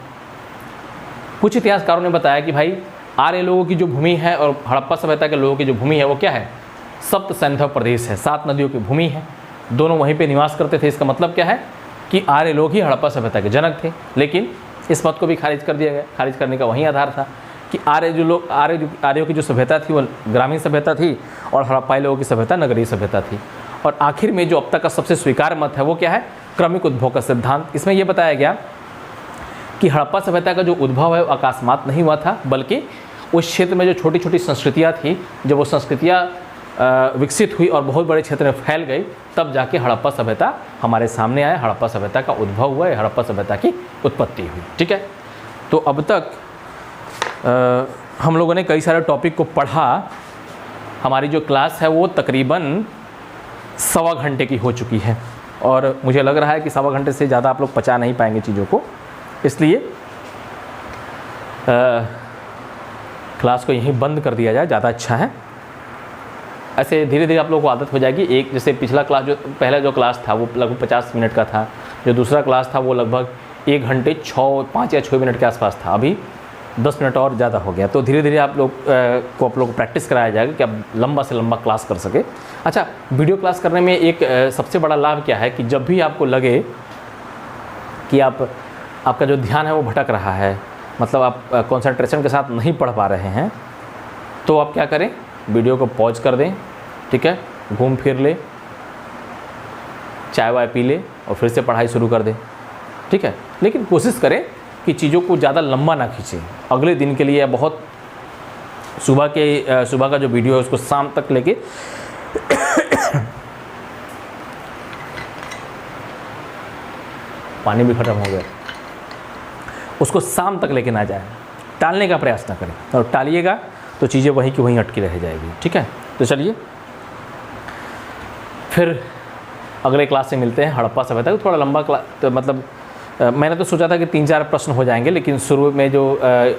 कुछ इतिहासकारों ने बताया कि भाई आर्य लोगों की जो भूमि है और हड़प्पा सभ्यता के लोगों की जो भूमि है वो क्या है, सप्त सैंधव प्रदेश है, 7 नदियों की भूमि है, दोनों वहीं पे निवास करते थे। इसका मतलब क्या है कि आर्य लोग ही हड़प्पा सभ्यता के जनक थे। लेकिन इस मत को भी खारिज कर दिया गया। खारिज करने का वही आधार था कि आर्यों की जो सभ्यता थी वो ग्रामीण सभ्यता थी और हड़प्पाई लोगों की सभ्यता नगरीय सभ्यता थी। और आखिर में जो अब तक का सबसे स्वीकार मत है वो क्या है, क्रमिक उद्भव का सिद्धांत। इसमें यह बताया गया कि हड़प्पा सभ्यता का जो उद्भव है वो अकस्मात नहीं हुआ था, बल्कि उस क्षेत्र में जो छोटी छोटी संस्कृतियाँ थी, जब वो संस्कृतियाँ विकसित हुई और बहुत बड़े क्षेत्र में फैल गई, तब जाके हड़प्पा सभ्यता हमारे सामने आया, हड़प्पा सभ्यता का उद्भव हुआ, हड़प्पा सभ्यता की उत्पत्ति हुई। ठीक है। तो अब तक हम लोगों ने कई सारे टॉपिक को पढ़ा। हमारी जो क्लास है वो तकरीबन 1.25 घंटे की हो चुकी है और मुझे लग रहा है कि 1.25 घंटे से ज़्यादा आप लोग पचा नहीं पाएंगे चीज़ों को, इसलिए क्लास को यहीं बंद कर दिया जाए, ज़्यादा अच्छा है। ऐसे धीरे धीरे आप लोगों को आदत हो जाएगी। एक जैसे पिछला क्लास जो पहला जो क्लास था वो लगभग 50 मिनट का था, जो दूसरा क्लास था वो लगभग 1 घंटे 5 या 6 मिनट के आसपास था, अभी 10 मिनट और ज़्यादा हो गया। तो धीरे धीरे आप लोग को प्रैक्टिस कराया जाएगा कि आप लंबा से लंबा क्लास कर सके। अच्छा, वीडियो क्लास करने में एक सबसे बड़ा लाभ क्या है कि जब भी आपको लगे कि आपका जो ध्यान है वो भटक रहा है, मतलब आप कंसंट्रेशन के साथ नहीं पढ़ पा रहे हैं, तो आप क्या करें, वीडियो को पॉज कर दें, ठीक है, घूम फिर ले, चाय वाय पी ले और फिर से पढ़ाई शुरू कर दें। ठीक है। लेकिन कोशिश करें कि चीज़ों को ज़्यादा लंबा ना खींचें। अगले दिन के लिए बहुत सुबह का जो वीडियो है उसको शाम तक लेके पानी भी खत्म हो गया, उसको शाम तक लेके ना जाए, टालने का प्रयास ना करें, और टालिएगा तो चीज़ें वहीं की वहीं अटकी रह जाएगी। ठीक है। तो चलिए फिर अगले क्लास से मिलते हैं। हड़प्पा सभ्यता थोड़ा लंबा क्लास, तो मतलब मैंने तो सोचा था कि 3-4 प्रश्न हो जाएंगे, लेकिन शुरू में जो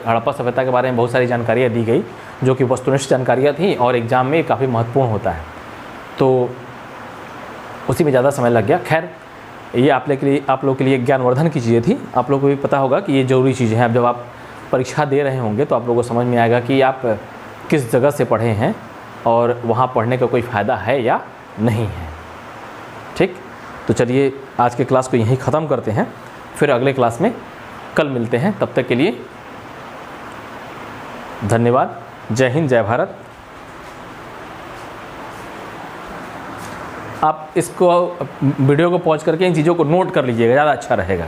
हड़प्पा सभ्यता के बारे में बहुत सारी जानकारियाँ दी गई जो कि वस्तुनिष्ठ जानकारियाँ थी और एग्ज़ाम में काफ़ी महत्वपूर्ण होता है, तो उसी में ज़्यादा समय लग गया। खैर, ये आप लोग के लिए ज्ञानवर्धन की चीज़ें थी। आप लोग को भी पता होगा कि ये ज़रूरी चीज़ें हैं। अब जब आप परीक्षा दे रहे होंगे तो आप लोगों को समझ में आएगा कि आप किस जगह से पढ़े हैं और वहाँ पढ़ने का कोई फ़ायदा है या नहीं है। ठीक। तो चलिए आज के क्लास को यहीं ख़त्म करते हैं, फिर अगले क्लास में कल मिलते हैं। तब तक के लिए धन्यवाद। जय हिंद, जय भारत। आप इसको वीडियो को पॉज करके इन चीज़ों को नोट कर लीजिएगा, ज़्यादा अच्छा रहेगा।